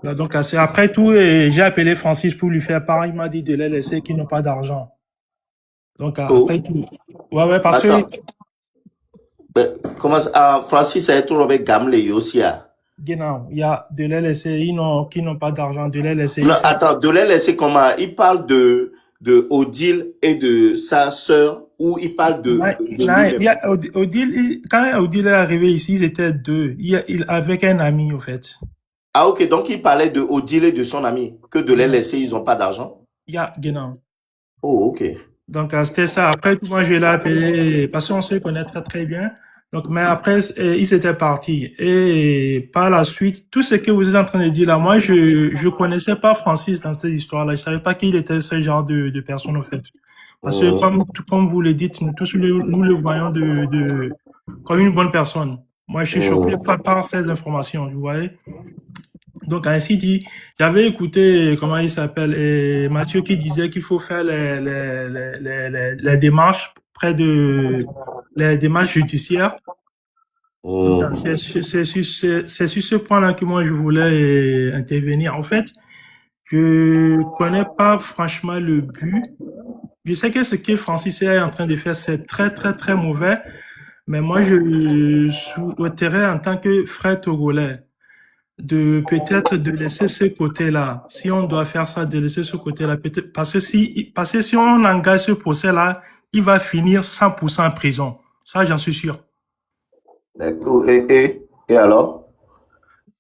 Speaker 14: Là, donc après tout, j'ai appelé Francis pour lui faire part, il m'a dit de les laisser qu'ils n'ont pas d'argent. Donc après tout. Ouais, parce que.
Speaker 7: Comment ça, Francis a été avec Gamle aussi.
Speaker 14: Non, il y a de les laisser, qui n'ont pas d'argent, de les laisser.
Speaker 7: Non, attends, de les laisser comment? Il parle de Odile et de sa sœur, ou il parle de
Speaker 14: Odile, quand Odile est arrivé ici, ils étaient deux. Il avec un ami, au fait.
Speaker 7: Ah, ok, donc il parlait de Odile et de son ami, que de les laisser, ils n'ont pas d'argent?
Speaker 14: Genau.
Speaker 7: Oh, ok.
Speaker 14: Donc, c'était ça. Après, moi, je l'ai appelé, parce qu'on se connaît très, très bien. Donc, mais après, ils étaient partis. Et par la suite, tout ce que vous êtes en train de dire là, moi, je connaissais pas Francis dans cette histoire-là. Je savais pas qu'il était ce genre de personne, au fait. Parce que, comme vous le dites, nous tous, nous le voyons comme une bonne personne. Moi, je suis choqué par ces informations, vous voyez. Donc, ainsi dit, j'avais écouté, comment il s'appelle, Mathieu qui disait qu'il faut faire les démarches les démarches judiciaires. C'est sur ce point-là que moi je voulais intervenir. En fait, je connais pas franchement le but. Je sais que ce que Francis est en train de faire, c'est très, très, très mauvais. Mais moi, je souhaiterais en tant que frère togolais, de peut-être de laisser ce côté-là. Si on doit faire ça, de laisser ce côté-là, peut-être, parce que si on engage ce procès-là, il va finir 100% en prison. Ça, j'en suis sûr.
Speaker 7: D'accord. Et alors?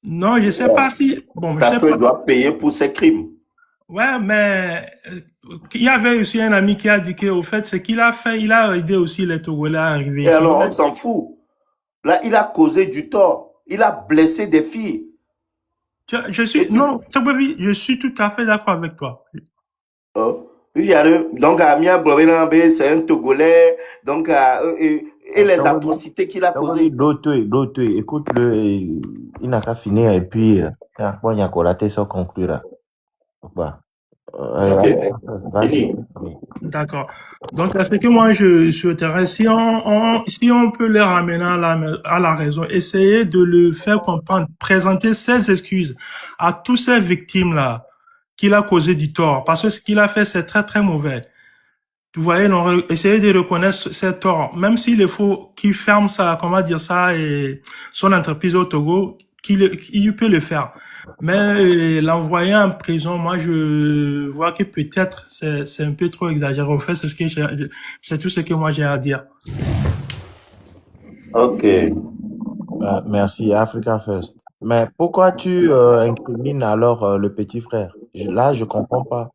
Speaker 14: Non, je sais pas si, bon, je sais
Speaker 7: Parce qu'il
Speaker 14: pas.
Speaker 7: doit payer pour ses crimes.
Speaker 14: Ouais, mais il y avait aussi un ami qui a dit qu'au fait, ce qu'il a fait, il a aidé aussi les Togolais à arriver
Speaker 7: Et
Speaker 14: ici.
Speaker 7: alors, on s'en fout. Là, il a causé du tort. Il a blessé des filles.
Speaker 14: Je suis, non, Togovi, je suis tout à fait d'accord avec toi.
Speaker 7: Donc, Amia Bovenambe, c'est un Togolais. Donc, et les atrocités qu'il a causées.
Speaker 4: D'autres, écoute-le, il n'a qu'à finir et puis, bon, il y a qu'on l'a sans conclure.
Speaker 14: D'accord. Donc, ce que moi je souhaiterais, si on peut les ramener à la raison, essayer de le faire comprendre, présenter ses excuses à tous ces victimes-là qu'il a causé du tort, parce que ce qu'il a fait, c'est très, très mauvais. Vous voyez, essayer de reconnaître ses torts, même s'il faut qu'il ferme ça, comment dire ça, et son entreprise au Togo, qu'il peut le faire. Mais l'envoyer en prison, moi, je vois que peut-être c'est un peu trop exagéré. En fait, c'est tout ce que moi j'ai à dire.
Speaker 7: Ok.
Speaker 4: Merci, Africa First. Mais pourquoi tu incrimines alors le petit frère? Là, je comprends pas.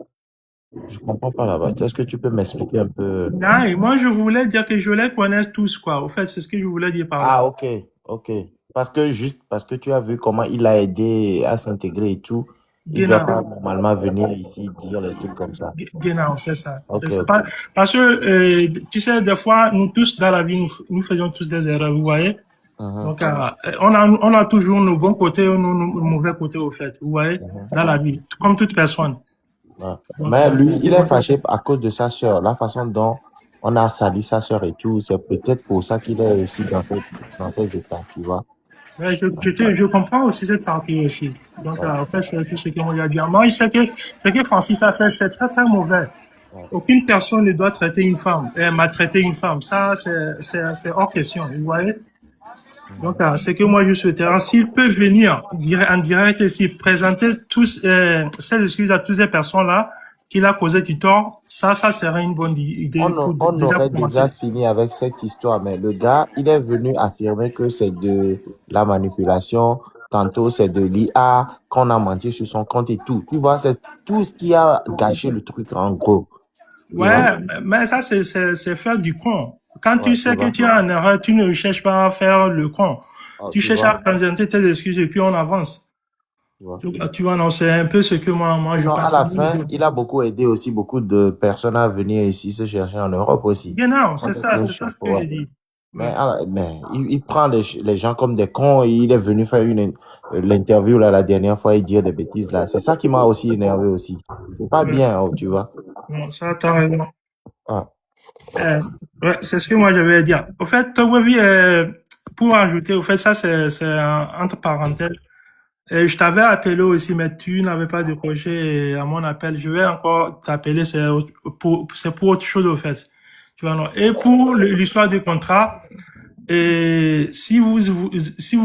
Speaker 4: Je comprends pas là-bas. Est-ce que tu peux m'expliquer un peu?
Speaker 14: Non, et moi, je voulais dire que je les connais tous, quoi. Au fait, c'est ce que je voulais dire par là.
Speaker 4: Ah, ok. Parce que tu as vu comment il a aidé à s'intégrer et tout, il ne doit pas normalement venir ici dire des trucs comme ça.
Speaker 14: Genau, c'est ça.
Speaker 4: Ok.
Speaker 14: Parce que, tu sais, des fois, nous tous, dans la vie, nous faisons tous des erreurs, vous voyez. Donc, on a toujours nos bons côtés et nos mauvais côtés, au fait, vous voyez, dans la vie, comme toute personne.
Speaker 4: Donc, mais lui, il est fâché à cause de sa sœur. La façon dont on a sali sa sœur et tout, c'est peut-être pour ça qu'il est aussi dans ces états, tu vois.
Speaker 14: Mais je comprends aussi cette partie aussi. Donc, en fait, c'est tout ce que moi j'ai à dire. Moi, ce que Francis a fait, c'est très, très mauvais. Aucune personne ne doit traiter une femme, maltraiter une femme. Ça, c'est hors question, vous voyez. Donc, ce que moi je souhaiterais, s'il peut venir en direct ici, présenter tous ses excuses à toutes ces personnes-là qu'il a causé du tort, ça serait une bonne idée.
Speaker 4: On aurait déjà fini avec cette histoire, mais le gars, il est venu affirmer que c'est de la manipulation, tantôt c'est de l'IA, qu'on a menti sur son compte et tout. Tu vois, c'est tout ce qui a gâché le truc en gros.
Speaker 14: Ouais, mais ça, c'est faire du con. Quand tu sais que tu es en erreur, tu ne cherches pas à faire le con. Tu cherches à présenter tes excuses et puis on avance. Tu vois, non, c'est un peu ce que moi je pense.
Speaker 4: À la fin, il a beaucoup aidé aussi beaucoup de personnes à venir ici se chercher en Europe aussi.
Speaker 14: Non, c'est ça ce que je dis.
Speaker 4: Mais il prend les gens comme des cons et il est venu faire l'interview là la dernière fois et dire des bêtises là. C'est ça qui m'a aussi énervé aussi. C'est pas bien, tu vois.
Speaker 14: Non, ça t'as raison. Ouais, c'est ce que moi j'avais à dire. Au fait, Togovi, pour ajouter, au fait, ça c'est entre parenthèses. Je t'avais appelé aussi, mais tu n'avais pas décroché à mon appel. Je vais encore t'appeler, c'est pour autre chose, au fait. Tu vois, non. Et pour l'histoire du contrat, et si vous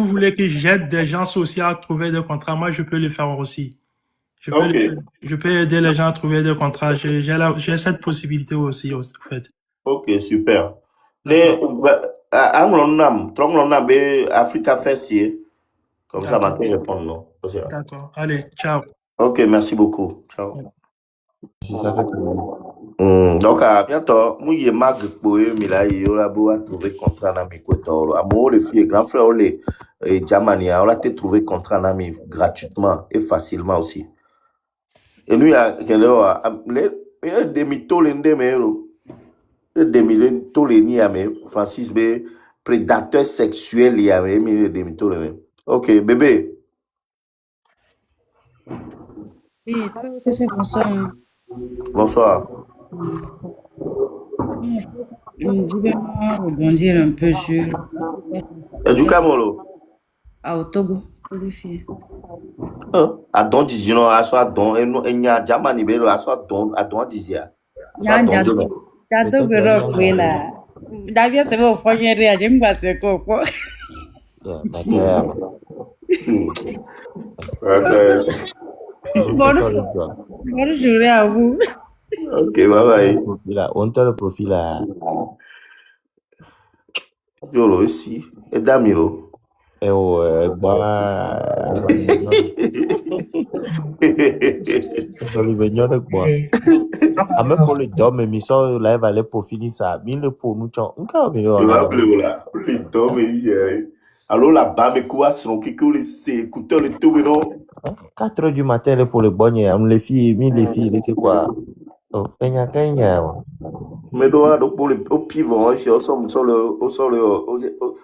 Speaker 14: voulez que j'aide des gens aussi à trouver des contrats, moi, je peux le faire aussi. Je peux aider les gens à trouver des contrats. J'ai cette possibilité aussi, au fait.
Speaker 7: Ok, super. Africa First, comme ça, ma répondre, non?
Speaker 14: D'accord. Allez, ciao.
Speaker 7: Ok, merci beaucoup. Ciao.
Speaker 4: Si ça fait
Speaker 7: donc, à bientôt. Moi, il y a Marc Boé, mais là, il y a trouvé contrat dans mes côtés. À moi, les filles, grand frère, les Jamania, on a trouvé contrat dans mes gratuitement et facilement aussi. Et nous, il y a les demi-taux, les demi-taux, les Francis B, prédateur sexuel, il y a les demi-taux, ok, bébé.
Speaker 15: Oui, bonsoir.
Speaker 7: Bonsoir.
Speaker 15: Je vais rebondir un peu sur...
Speaker 7: Du Camolo.
Speaker 15: Au Togo.
Speaker 7: A don dizino a so don enya Germany be a so don dizia.
Speaker 15: Jado bero kwela. Davia se vo foye rea jemba se koko. Bonne journée à vous.
Speaker 1: Ok, bye bye.
Speaker 4: On te le profil là.
Speaker 1: Yolo ici. Et Damiro.
Speaker 4: Même pour les dom émission live aller pour finir ça. Bien le pour nous chant.
Speaker 1: Alors là-bas, mais quoi, c'est donc que écouteur le tout, mais non.
Speaker 4: 4 heures du matin pour les bonnes, les filles, les quoi. Oh,
Speaker 1: mais donc pour les pivot,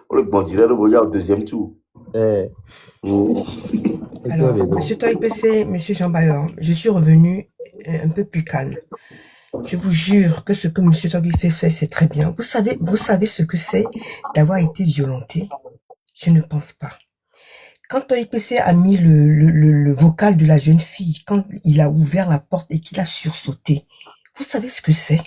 Speaker 1: le bandit là, au deuxième tour.
Speaker 8: Alors, monsieur Toy PC, monsieur Jean Bayor, je suis revenu un peu plus calme. Je vous jure que ce que monsieur Toy fait, c'est très bien. Vous savez ce que c'est d'avoir été violenté? Je ne pense pas. Quand Toy PC a mis le vocal de la jeune fille, quand il a ouvert la porte et qu'il a sursauté, vous savez ce que c'est?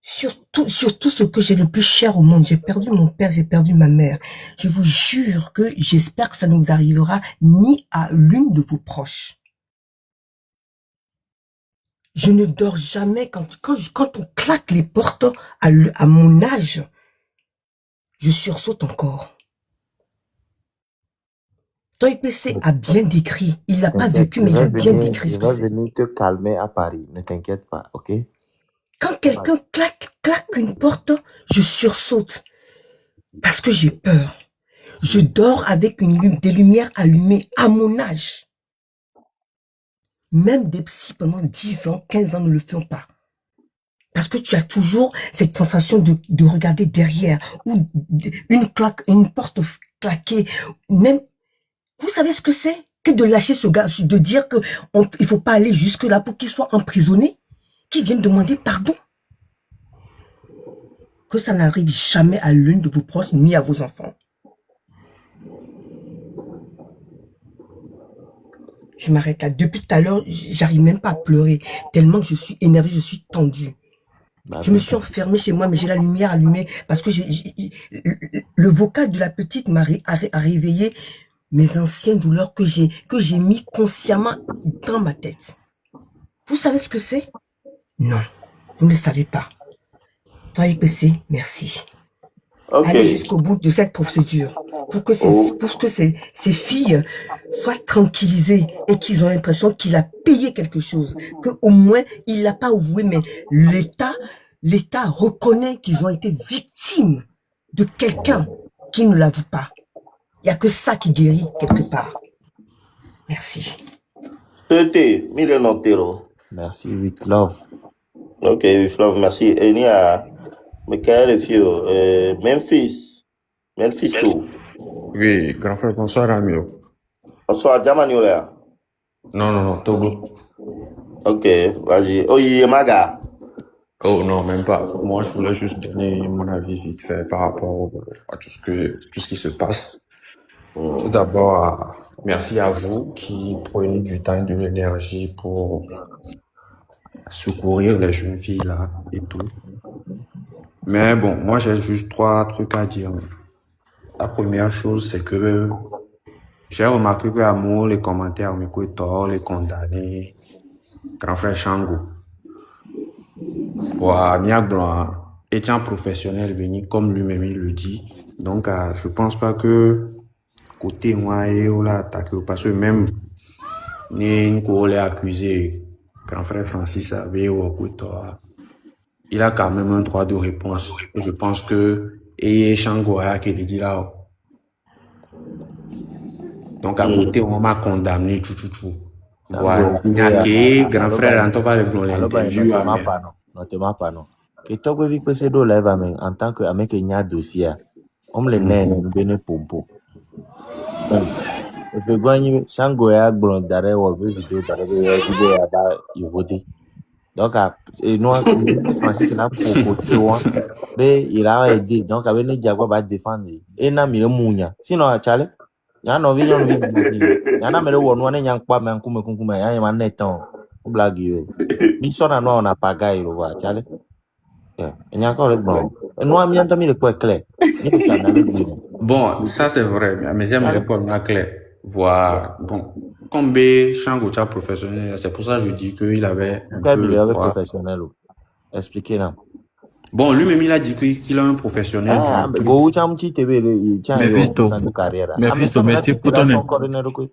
Speaker 8: Surtout ce que j'ai le plus cher au monde. J'ai perdu mon père, j'ai perdu ma mère. Je vous jure que j'espère que ça ne vous arrivera ni à l'une de vos proches. Je ne dors jamais quand on claque les portes à mon âge. Je sursaute encore. Toy PC a bien décrit. Il n'a pas vécu, mais il a bien décrit ce que c'est.
Speaker 4: Je vais venir te calmer à Paris. Ne t'inquiète pas, ok?
Speaker 8: Quand quelqu'un claque une porte, je sursaute. Parce que j'ai peur. Je dors avec des lumières allumées à mon âge. Même des psys pendant 10 ans, 15 ans ne le font pas. Parce que tu as toujours cette sensation de regarder derrière ou une porte claquée. Même, vous savez ce que c'est? Que de lâcher ce gars, de dire qu'il faut pas aller jusque là pour qu'il soit emprisonné, qu'il vienne demander pardon. Que ça n'arrive jamais à l'une de vos proches ni à vos enfants. Je m'arrête là. Depuis tout à l'heure, j'arrive même pas à pleurer. Tellement que je suis énervée, je suis tendue. Je me suis enfermée chez moi, mais j'ai la lumière allumée parce que le vocal de la petite m'a réveillé mes anciennes douleurs que j'ai mis consciemment dans ma tête. Vous savez ce que c'est? Non, vous ne le savez pas. Toi, PC, merci. Okay. Allez jusqu'au bout de cette procédure pour que ces filles soient tranquillisées et qu'ils ont l'impression qu'il a payé quelque chose, qu'au moins il l'a pas avoué, mais l'État reconnaît qu'ils ont été victimes de quelqu'un qui ne l'avoue pas. Il n'y a que ça qui guérit quelque part. Merci.
Speaker 4: Merci, with love.
Speaker 1: Ok, with love, merci. Et il y a Michael Fio, Memphis tout.
Speaker 16: Oui, grand frère, bonsoir Amio.
Speaker 1: Bonsoir, Jamaniola.
Speaker 16: Non, Togo.
Speaker 1: Ok, vas-y. Oh, Yemaga.
Speaker 16: Oh non, même pas. Moi, je voulais juste donner mon avis vite fait par rapport à tout ce qui se passe. Tout d'abord, merci à vous qui prenez du temps et de l'énergie pour secourir les jeunes filles là et tout. Mais bon, moi j'ai juste 3 trucs à dire. La première chose, c'est que j'ai remarqué que Amour, les commentaires, les condamnés, grand frère Shango, étant professionnel, comme lui-même il le dit. Donc, je pense pas que côté moi et on l'a attaqué parce que même ni qu'on l'a accusé, grand frère Francis avait il a quand même un droit de réponse. Je pense que et Shango a qui dit là. Donc à côté on m'a condamné tout. Voilà. Il y a que grand frère Anto va le blond l'interview.
Speaker 4: Non, te m'a pas non. Que toi que vi que c'est do live en tant que avec il y a dossier. On me le nène bene pompo. Et je gagne Shango a blond d'arrêt ou vidéo d'arrêt à voter. Donc, nous, Francis, là, pour mais il a aidé. Donc, avec les Diago, va défendre. Et n'a mis le mounia. Sinon, Charlie, il y a un envie, il y a un mélo, on a un pas, mais un coup, il y a un neton. Blague, il sonne à nous, on a pas gaï, le voir, Charlie. Il y a encore le blanc. Nous, on a mis le quoi clair. Il y a un
Speaker 16: Bon, ça c'est vrai, mais j'aimerais pas bien clair. Voilà. Bon, comme B, Shango professionnel, c'est pour ça que je dis qu'il avait un peu
Speaker 4: il
Speaker 16: le
Speaker 4: est
Speaker 16: droit.
Speaker 4: professionnel. Expliquez-là.
Speaker 16: Bon, lui-même, il a dit qu'il a un professionnel
Speaker 4: Ah,
Speaker 16: du
Speaker 4: mais
Speaker 16: truc.
Speaker 4: go cham chi tebe le tiens yo
Speaker 3: Mephisto,
Speaker 4: sans carrière. Ah, mais
Speaker 3: Mephisto,
Speaker 4: ça me
Speaker 3: merci pour
Speaker 4: circulation coordinateur quoi.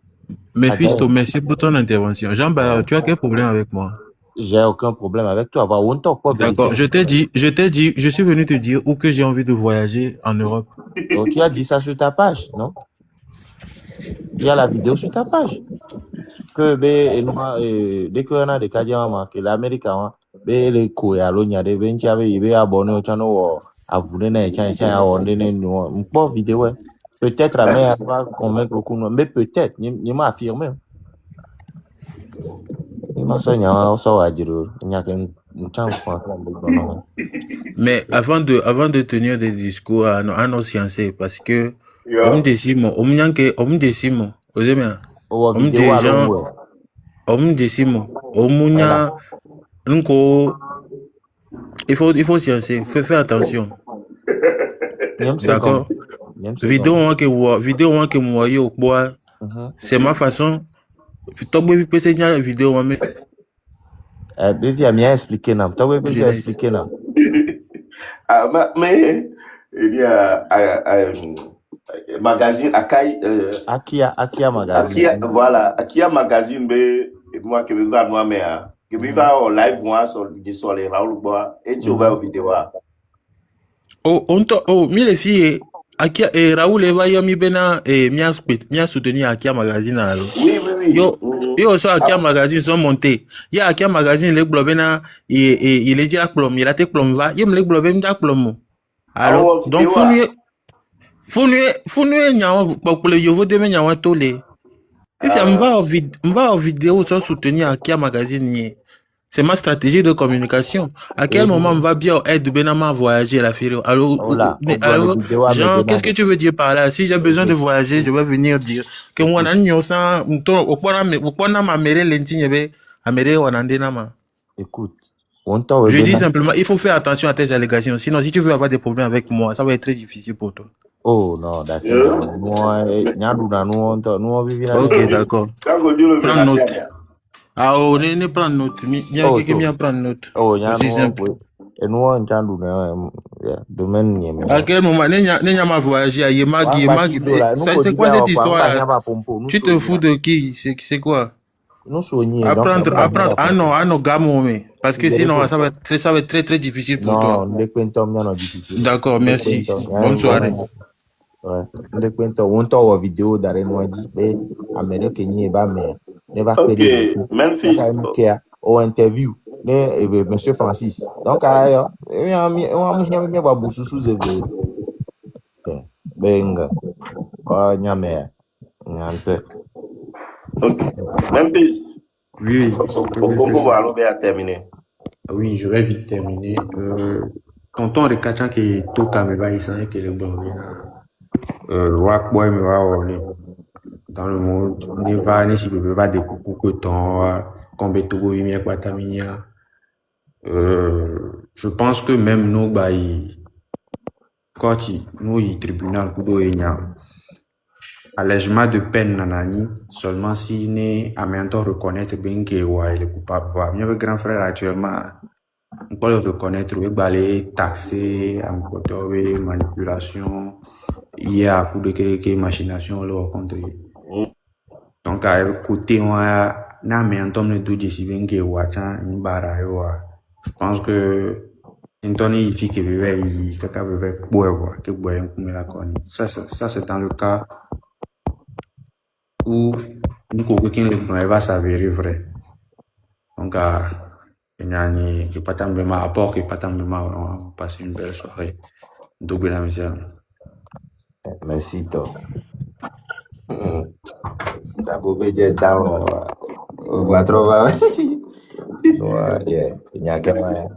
Speaker 3: Mephisto, merci pour ton intervention. Jean-Baptiste, tu as quel problème avec moi?
Speaker 4: J'ai aucun problème avec toi. Va on talk pas vérité.
Speaker 3: D'accord, je t'ai dit, je suis venu te dire où que j'ai envie de voyager en Europe.
Speaker 4: Donc, tu as dit ça sur ta page, non? Il y a la vidéo sur ta page. Que dès qu'on a des cas que l'Amérique les couilles l'onia de venture il abonné au channel à vous donner un bon vidéo. Peut-être à mais pas convaincre beaucoup, mais peut-être, il m'a affirmé. Il m'a dit,
Speaker 3: mais avant de tenir des discours à nos sciences, parce que on me décime, il faut sciencer, faut faire attention. D'accord? Vidéo que moi yo bois, c'est ma façon. Vidéo mais
Speaker 4: Bévi a bien expliqué non. Toi oui Bévi a expliqué non.
Speaker 1: Ah mais il y a magazine Akai
Speaker 4: Akia magazine.
Speaker 1: Voilà, Akia magazine be moi que vous va moi mais que vous va au live moi sur les Raoul bois et tu vas au vidéo.
Speaker 3: Mille filles, Akia et Raoul Eva Yomi Bena et Mia soutenir Akia magazine alors.
Speaker 1: Oui.
Speaker 3: Yo so Akia magazine sont montés. Il y a Akia magazine les globena et il est déjà plomb, il a été plomb va, il me les globem da plomb. Alors donc faut nous nyawa pour le yovo de nyawa tolé. Et puis on va en vidéo sans soutenir Akia magazine. C'est ma stratégie de communication. À quel moment on va bien aider Benama à voyager la fille? Alors, Jean, qu'est-ce que tu veux dire par là? Si j'ai besoin de voyager, je vais venir dire que moi,
Speaker 4: écoute,
Speaker 3: je dis simplement, il faut faire attention à tes allégations. Sinon, si tu veux avoir des problèmes avec moi, ça va être très difficile pour toi.
Speaker 4: Oh non, that's
Speaker 3: ok, d'accord. Prends note. Ah, on ne prend note. Bien prendre note.
Speaker 4: Oh,
Speaker 3: c'est simple.
Speaker 4: Et nous, on tient domaine.
Speaker 3: À quel moment, n'est-ce pas voyager à Yemag, c'est quoi cette histoire? Tu te fous de qui? C'est quoi?
Speaker 4: Nous soigner.
Speaker 3: Apprendre. Ah non, gamou, parce que sinon, ça va être très, très difficile pour toi. D'accord, merci. Bonne soirée.
Speaker 4: Ouais. On t'a une vidéo d'Arenoi dit, Amérique n'y est pas, mais ne va pas
Speaker 1: Memphis.
Speaker 4: Au interview, Monsieur Francis. Donc, benga. Oh, nyame.
Speaker 1: Memphis.
Speaker 16: Oui.
Speaker 1: Oui,
Speaker 16: je vais vite terminer. Tonton Rekachan qui est tout caméra ici, qui est le bon. Wakboy me va dans le monde, ne va ni si peut va des coucou que ton comme Togo y Kwataminia. Je pense que même nous quand nous tribunal kudo allègement de peine nanani seulement si ne amenant reconnaître bien que il est coupable. Voilà, mes grand frère actuellement on peut le reconnaître, balai taxé, manipulation. Il y a un coup de quelque machination là contre. Donc à côté moi na me entendre tout de suite bien que wacha mbara yo. Je pense que Anthony il fait que bébé il kaka bébé boire que boire comme la conne. Ça c'est dans le cas où Nico quelqu'un le plan va s'avérer vrai. Donc Nyani qui pas tant de ma apport qui pas tant de ma on va passer une belle soirée. Double la misère.
Speaker 4: Merci toi. T'as beau dire down on va trouver. Yeah, il y a quelqu'un.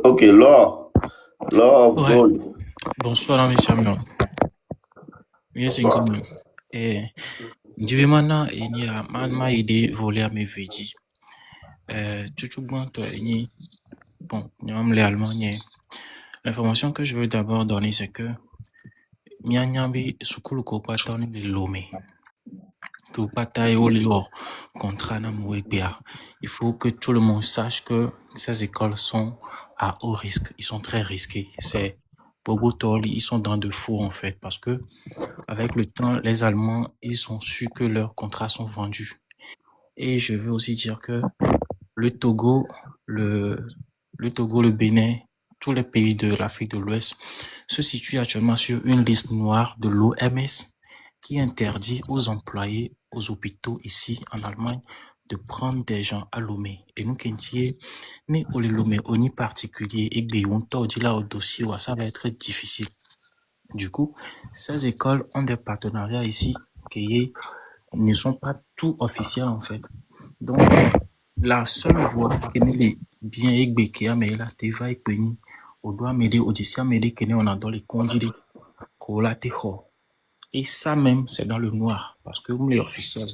Speaker 1: Ok, Law of Gold.
Speaker 17: Bonsoir, mes amis. Oui, c'est comme nous. Je vais maintenant m'a aidé voler à mes védis. Tout bon, toi, bon, nous sommes les Allemands. L'information que je veux d'abord donner, c'est que Mianyambi Sukulu Kopatan est Lomé. Il faut que tout le monde sache que ces écoles sont à haut risque. Ils sont très risqués. C'est Bogotoli, ils sont dans de faux en fait, parce que avec le temps, les Allemands, ils ont su que leurs contrats sont vendus. Et je veux aussi dire que le Togo, le Bénin, tous les pays de l'Afrique de l'Ouest se situent actuellement sur une liste noire de l'OMS qui interdit aux employés, aux hôpitaux ici en Allemagne de prendre des gens à Lomé. Et nous, Kentie, ni au Lomé, au ni particulier, et que on t'a dit là au dossier, ça va être difficile. Du coup, ces écoles ont des partenariats ici qui ne sont pas tout officiels en fait. Donc, la seule voie qui est bien égbéquée, mais là, tu vas épeigner, on doit m'aider, au dessus, m'aider, qu'on on a dans les conduits, qu'on l'a técho. Et ça même, c'est dans le noir, parce que vous les officiels.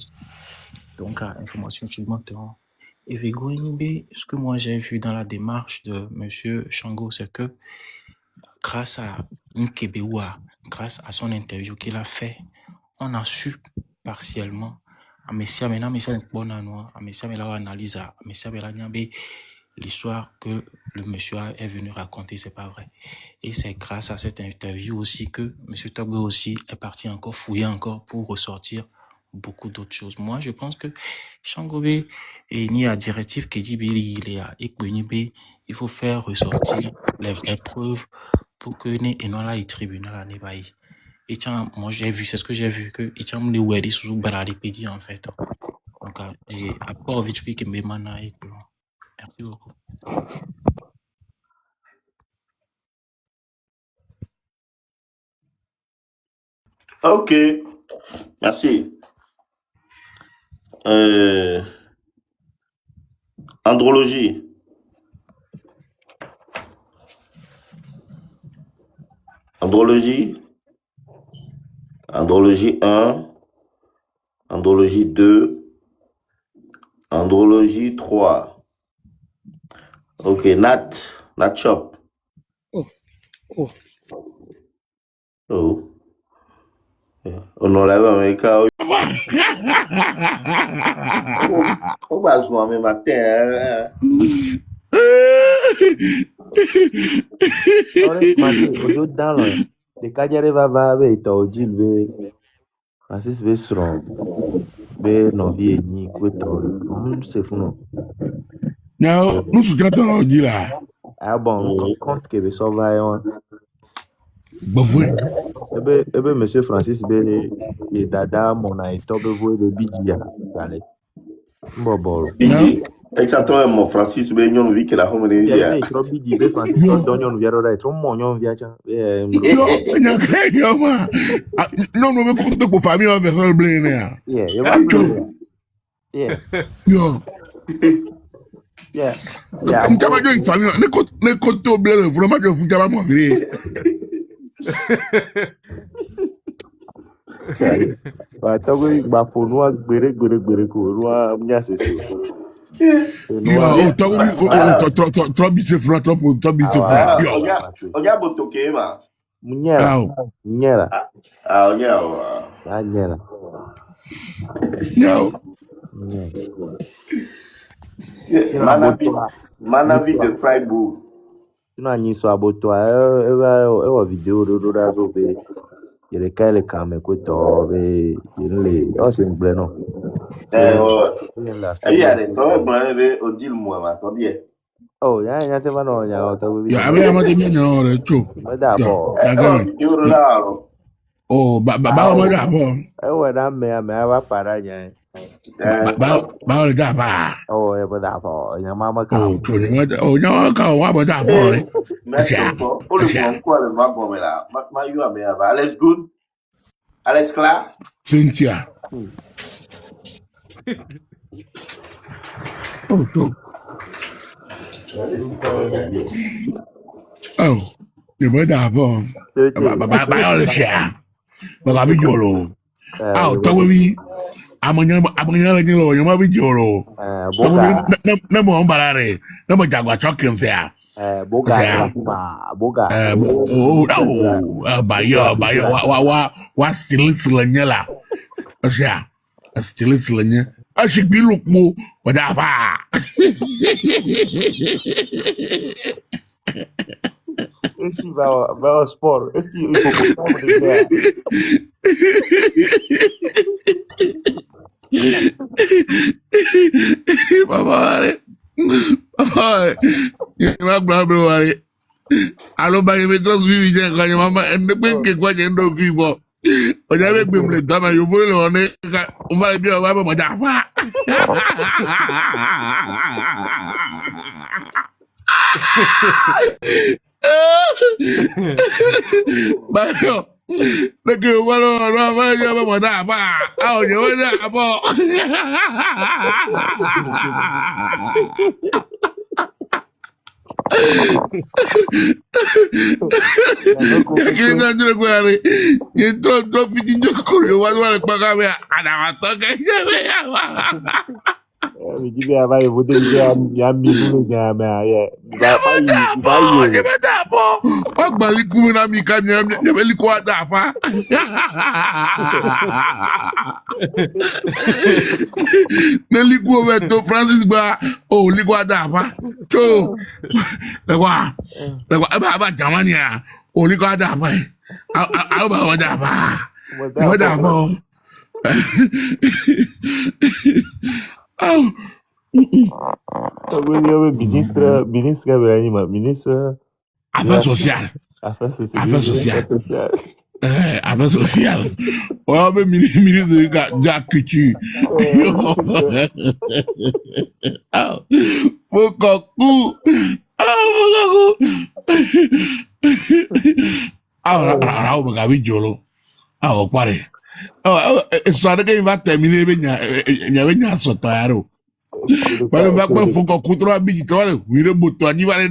Speaker 17: Donc, information supplémentaire. Et ce que moi j'ai vu dans la démarche de M. Shango, c'est que grâce à Nkebewa, grâce à son interview qu'il a fait, on a su partiellement l'histoire que le monsieur est venu raconter, c'est pas vrai. Et c'est grâce à cette interview aussi que monsieur Togbe aussi est parti encore fouiller encore pour ressortir beaucoup d'autres choses. Moi, je pense que Shangobe et ni à directive qui dit il faut faire ressortir les vraies preuves pour que ne et non là il tribunal à Nebaï. Et tiens, moi j'ai vu, c'est ce que j'ai vu que et tiens me les sous barari en fait. Donc et à part vite que me mana et merci beaucoup.
Speaker 1: Ok, merci. Andrologie. Andrologie. Andrologie 1. Andrologie 2. Andrologie 3. Ok, Nat Shop.
Speaker 12: Oh.
Speaker 1: Oh. On enlève un cas. On va jouer même matin.
Speaker 4: Ojo dan lo de kajare baba be to jilbe Francis be strong be no vie ni kweto on se funo
Speaker 9: Now, nous sommes dans le dit là.
Speaker 4: Ah bon, compte que be sauva yon.
Speaker 9: Bafoué.
Speaker 4: Ebe monsieur Francis be e dada mona e to be voe de bidia ale. Mbobol.
Speaker 1: Exactement, mon Francis, ben yon vi que la homme est
Speaker 4: bien. Il trop bidi be Francis to yon vi ro trop mo yon vi acha.
Speaker 9: Yo, ma. Non, non, me compte pour famille avec le blé.
Speaker 4: Yeah, you va. Yeah.
Speaker 9: Yo.
Speaker 4: Yeah.
Speaker 9: M'taba jo une famille, ne compte au blé, vraiment je fous pas mon vie.
Speaker 4: Wa togo ba fonu agbere ko ruwa mnya sese.
Speaker 9: Yo, trop bise fra, trop bise fra. Yo.
Speaker 1: Oga botoke ma.
Speaker 4: Nyera.
Speaker 1: Nyera.
Speaker 9: Yo.
Speaker 1: Manavi de tribe.
Speaker 4: Sino anyi so aboto ewa video do da zo be yere kale kame kweto be yele o se ngble no
Speaker 1: ayare to blane odil mo ma to bien
Speaker 4: ya te va no ya to bi
Speaker 9: ya abe amate mi no re cho
Speaker 4: da bo
Speaker 1: yo la
Speaker 9: ba mo da bo
Speaker 4: ewa da me aba para nya
Speaker 9: ba le da ba
Speaker 4: e ba da bo nya mama ka
Speaker 9: cho ni nya ka wa ba da bo re
Speaker 1: merci pour le bon quoi le va bon là ma yo me ava Alex good Alex Cla
Speaker 9: Cynthia le ba da bo ba le sha ba bi jolo to wi amanya ni lo yo ma bi jolo to wi na mo barare na mo jagwa chokin se
Speaker 4: Boga
Speaker 9: wa stilislenye la. Osha. Stilislenye. Ashik bilukmo wadafa.
Speaker 4: Esse vai ao sport. Esse hipopótamo de guerra.
Speaker 9: Babare. Babare. Alo bagi metro suivi je kanya mama ende ke kwa je ndo kibo. Oja be gbe mle dama yo vole lo ne ka o va bi o va mo dafa. Bayo. Lagi walau orang aja apa apa, aku jawab apa. Kita jangan gue hari, intro video jokor, walau pakai ada apa kayaknya.
Speaker 4: Jadi apa ya, butuh yang minum ya, ya.
Speaker 9: Gimana apa? Pak balik kumina mikannya, balik kuat apa? Neli gua beto Francis ba, oh liku ada apa? Tuh, lekwa apa zaman ya? Oh liku ada apa? Aku bawa ada apa? Ada apa?
Speaker 4: Ministre berani ministre
Speaker 9: affaires sociales. Affaires sociales. Ouais, mais ministre de la culture. Faut qu'on coupe. Ah, on va jolo. Ah, on pare. Ça que il va terminer, il y avait une sotaro. Mas vai com fogo contra a bicha, olha, vira botou ali, vai.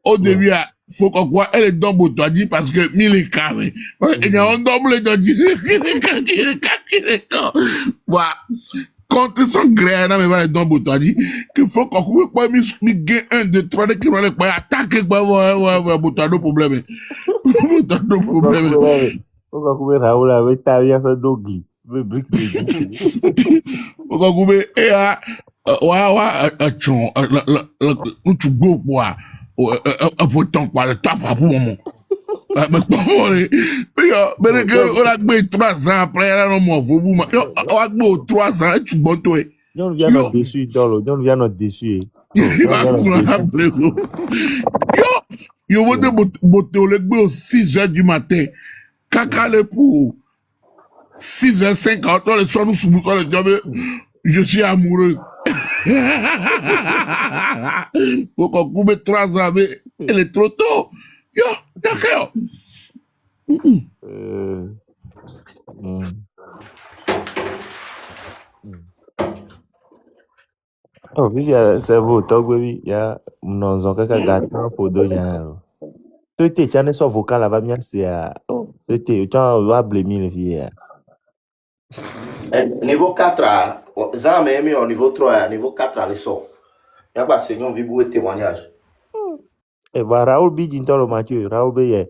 Speaker 9: Au début, il faut qu'on voit, elle est dans botou ali parce que mille est carré. Il y a un double de voilà. Contre son gré, mais voilà, dans botou ali, qu'il faut qu'on coupe pas, mais 1, 2, 3, qui vont aller attaquer, ouais, botou no problème. Botou no problème.
Speaker 4: Oka kube Raoul avec ta vie à sa dogli. Le brick de
Speaker 9: Oka kube chon tu go bois pourtant quoi le tape pour moment. Mais mais que on a gbe 3 ans après là non moi vous on a gbe 3 ans tu bon toi.
Speaker 4: On vient notre dessus dolo, on vient notre dessus.
Speaker 9: Yo vote boto le gbe au 6h du matin. Kakale pour 6h50, le soir nous soubouons le diable, je suis amoureuse. Faut qu'on coupe 3 ans, mais elle est trop tôt. Yo, d'accord.
Speaker 4: Oh, puis c'est vous, Togwe, il y a nous avons quelques gâteaux pour donner. Tu es sur vocal là, va bien, c'est tu vas blâmer les filles.
Speaker 1: Niveau 4, ça m'a mis au niveau 3, niveau 4, les sons. Il y a pas de seigneur vibou et témoignage.
Speaker 4: Et voilà, Raoul Bidin dans le Mathieu, Raoul Beye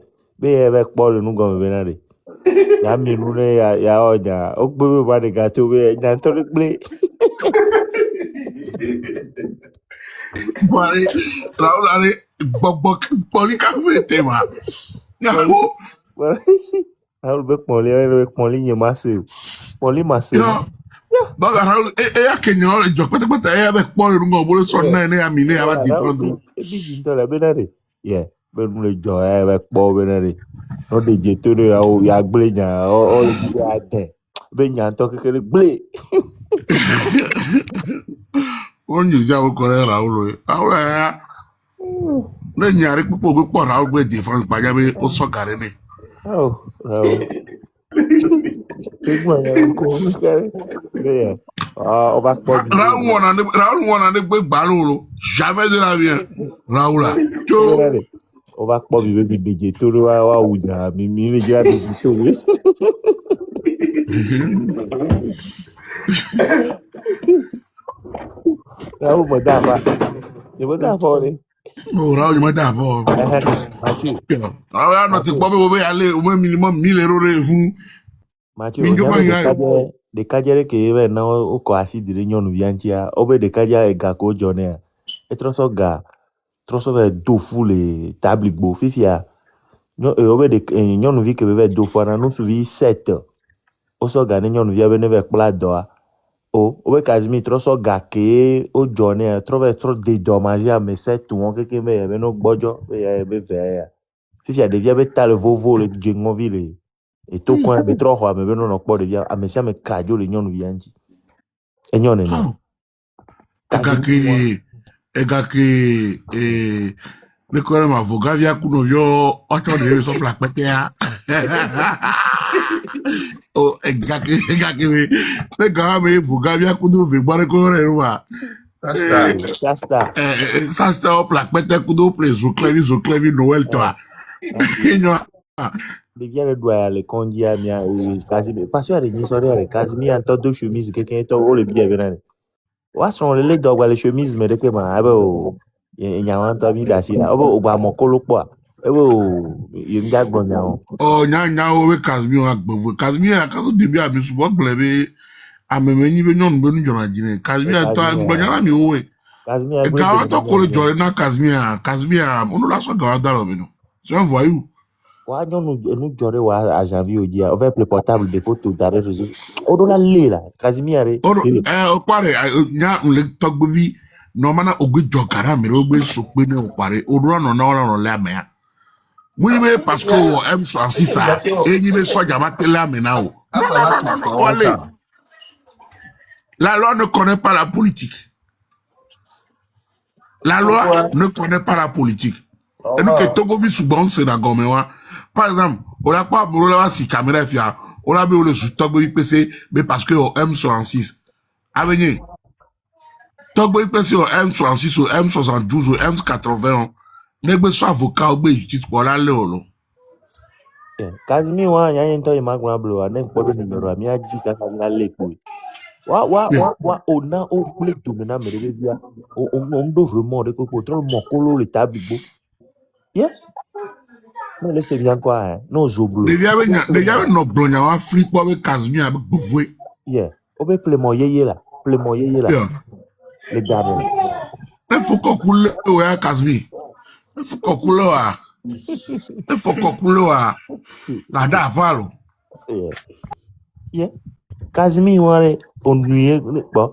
Speaker 4: avec Paul, nous comme venez. Il y a Miloune, il y a Odia, Okbo, va des gâteaux, il y a un truc blé.
Speaker 9: Voilà, Raoul, allez, Bok, Polika, tema.
Speaker 4: Raoul Bek Molly, il est massé. Molly massé.
Speaker 9: Donc, Raoul, et à Kenya, le job, peut-être avec Paul, nous avons son nez à miner à la différence.
Speaker 4: Et puis, dans la bénade, yeah, ben nous le job avec Paul Benade. Non, des jetés de ya blé, ya, il y a des. Ben, il y a un temps que le blé.
Speaker 9: On y a encore Raoul. Raoul, le nyari pour Raoul, ben, différent, pas jamais au son carré.
Speaker 4: Oh, Raoul.
Speaker 9: Raoul, on a des ballons, jamais de la vie. Raoul,
Speaker 4: on va pas vivre des jetés de Waouda, mais il y a des jetés. Ya vous me d'abord. Je me d'abord.
Speaker 9: Oh, là, je me d'abord.
Speaker 4: Mathieu.
Speaker 9: Ah, non, tu peux pas aller au moins minimum 1000 euros de vous.
Speaker 4: Mathieu, on y des cadres qui est maintenant au coassi de l'union viantia, au bout des cadres et gako journée. Et trop so gars, trop so vers deux fous les tables beau fifia. Non, au bout des union vie que vers deux fois, nous suivi 7. Au so gars, union via venir vers plat d'oa. Oh, au bout quasiment trop so gars qui au journée, trop dédommagé à mes 7 tout on que mais no bojo, mais vers. Fifia devient bêta le vovo le djengoville. Et tout coin de trop mais ben non pas de bien à monsieur me cadio les nyonu vianji et nyonu ne
Speaker 9: egaki ne kore ma voga via kuno yo ocho de so black petea o egaki ne ga me voga via kuno ve bare ko re wa sasta o black pete kuno play so clevi noel toi
Speaker 4: de bien le doigt les condia mia quasi parce que les soirées quasi mi en deux chemises quelqu'un to o le bien venane wa son le dog les chemises mais de que ma abo y a un temps mi dasi là obo gba mo kolo po ebo y nda gbon nya
Speaker 9: o nya o we Casimir agbovo Casimir akaso debi abi subo glebe amemeni be nyon be nu jona jine Casimir to agbonya mi o we
Speaker 4: Casimir
Speaker 9: gawa to ko le jore na Casimir onu la so gawa daro be no so on voyou
Speaker 4: wa nous jore wa à janvier au dia avec le portable des photos dans les réseaux o do la le la Casimir
Speaker 9: o pare nya le togbovi no mana ogbe jogara mere ogbe so pe ni o pare o ro no na o le amea oui mais parce que M66 ça et ni be soja ba tele amena o non allez la loi ne connaît pas la politique. La loi ne connaît pas la politique. Et nous, que Togo vit sous bon, c'est la gomme. Par exemple, on n'a pas de si caméra fia, on a vu le sous Togo IPC, mais parce que au M66. Avenir. Togo IPC au M66, au M72, au M80, n'est pas soit avocat ou justice pour aller au
Speaker 4: Casimir, il y a un temps, il m'a dit, n'est pas de numéro, il a dit qu'il a l'école. On a oublié tout maintenant, mais on doit vraiment récupérer mon colo le tablier. Yeah. Non, laissez bien quoi, hein. Non, j'oublie.
Speaker 9: Déjà, nos blonds, on flip avec Casimir avec Bouvoué.
Speaker 4: Yeah. On peut plémoyer là. Plémoyer là. Les gars.
Speaker 9: Il faut qu'on coule, ouais, Casimir. Il faut qu'on coule, il faut qu'on coule, la dame,
Speaker 4: yeah. Casimir, on lui bon.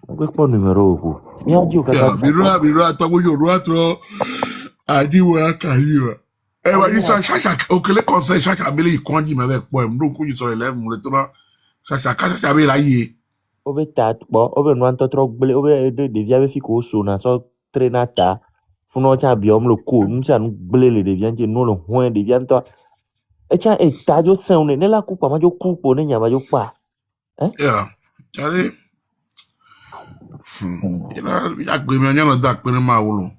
Speaker 4: On peut pas numéro. Mais on dit au cas
Speaker 9: Biro, Togo, yo, Roatro. Adi wa Casimir. Eh, bah, il s'en chaque, au que les conseils, chaque abélé, il conduit, mais avec moi, nous, quand ils sont élèves, nous, le temps, chaque abélé, là, il est.
Speaker 4: On veut tâte, bon, on veut nous entendre trop, on veut des viables fico, son, so, traînata, faut nous tiens bien, le coup, nous, ça nous blé les deviens, nous, le point, devient, toi. Et tiens, et t'as du sang, on est là, coupe, moi, je coupe, on est, n'y a pas, hein?
Speaker 9: Yeah, Charlie. Il y a que mes gens d'ak pour ma oulou.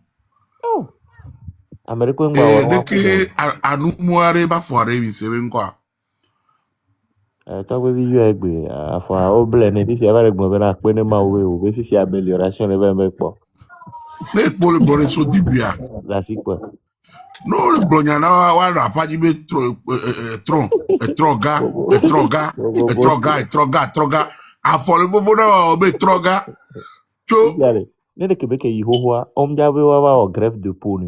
Speaker 4: Américain,
Speaker 9: dès que à nous moire, bah, foire, c'est bien quoi.
Speaker 4: T'as vu, à fois, au blé, n'est-ce pas, avec moi, ben, à quoi ne m'a oué, si c'est amélioration, ne va même pas.
Speaker 9: Mais pour le bon, c'est début,
Speaker 4: là, c'est quoi?
Speaker 9: Non, le bon, il y en a, on a pas dit, mais trop gars. À fond, le bon, mais trop gars.
Speaker 4: Ne de Québec est ihoua, on m'a vu avoir grève de peau.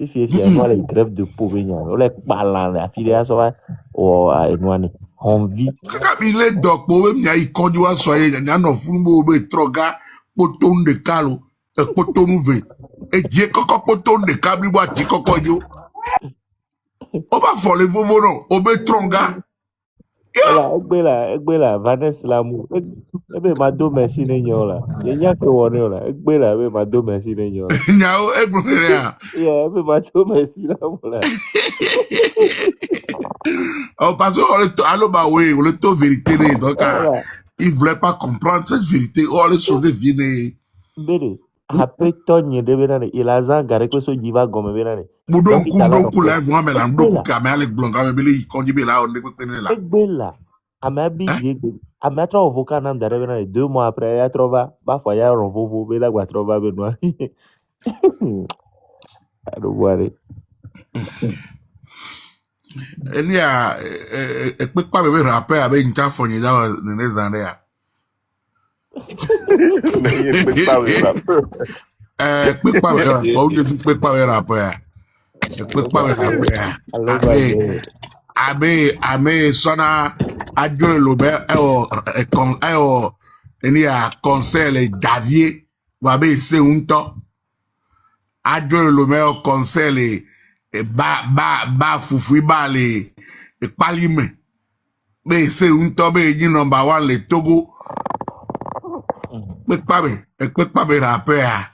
Speaker 4: Si moi les grèves de peau, on les parle, la filière soit ou à éloigner. On vit.
Speaker 9: Il est donc pour même il conduit à soyer, il y a un fou, mais trop gars, poton de calo, poton nouveau. Et Dieu, coco poton de câble, bois, Dieu, coco yo. On va faire le vovo, non, on met trop gars.
Speaker 4: Egbela, Vanessa Lamu. Ebe mado merci nenyola. Yenya ke wone ola. Egbela ebe mado merci nenyola.
Speaker 9: Nyao egbela.
Speaker 4: Yeah, ebe mado merci Lamu la.
Speaker 9: Oh, parce qu'on allo bah oui, on le taux vérité donc il voulait pas comprendre cette vérité. On le sauver vine.
Speaker 4: Bene. Après tonne de benane, il a zan gare que so jiva gomme benane.
Speaker 9: Moudon kou la voix mais la mdou kou kamé avec blanc mais beli konji be là on ne peut tenir là.
Speaker 4: Egbela. Amea trova voca nam de revenare 2 mois après ea trova ba fa ya ronvovo be la gua trova Benoît. Ado boare.
Speaker 9: Eni a ekpekpa bebe rapper avec une fonyi da ne zande ya. Ekpekpa be rapper. Ekpekpa be rapper. O de ekpekpa be rapper. Ekpekpa be rapper. Abe sona adjo lo be eni a conseil Davier wa be se unto. Adjo lo me conseil ba fufu ba le palime be se unto be ni number 1 le Togo. Ekpekpa be rapper.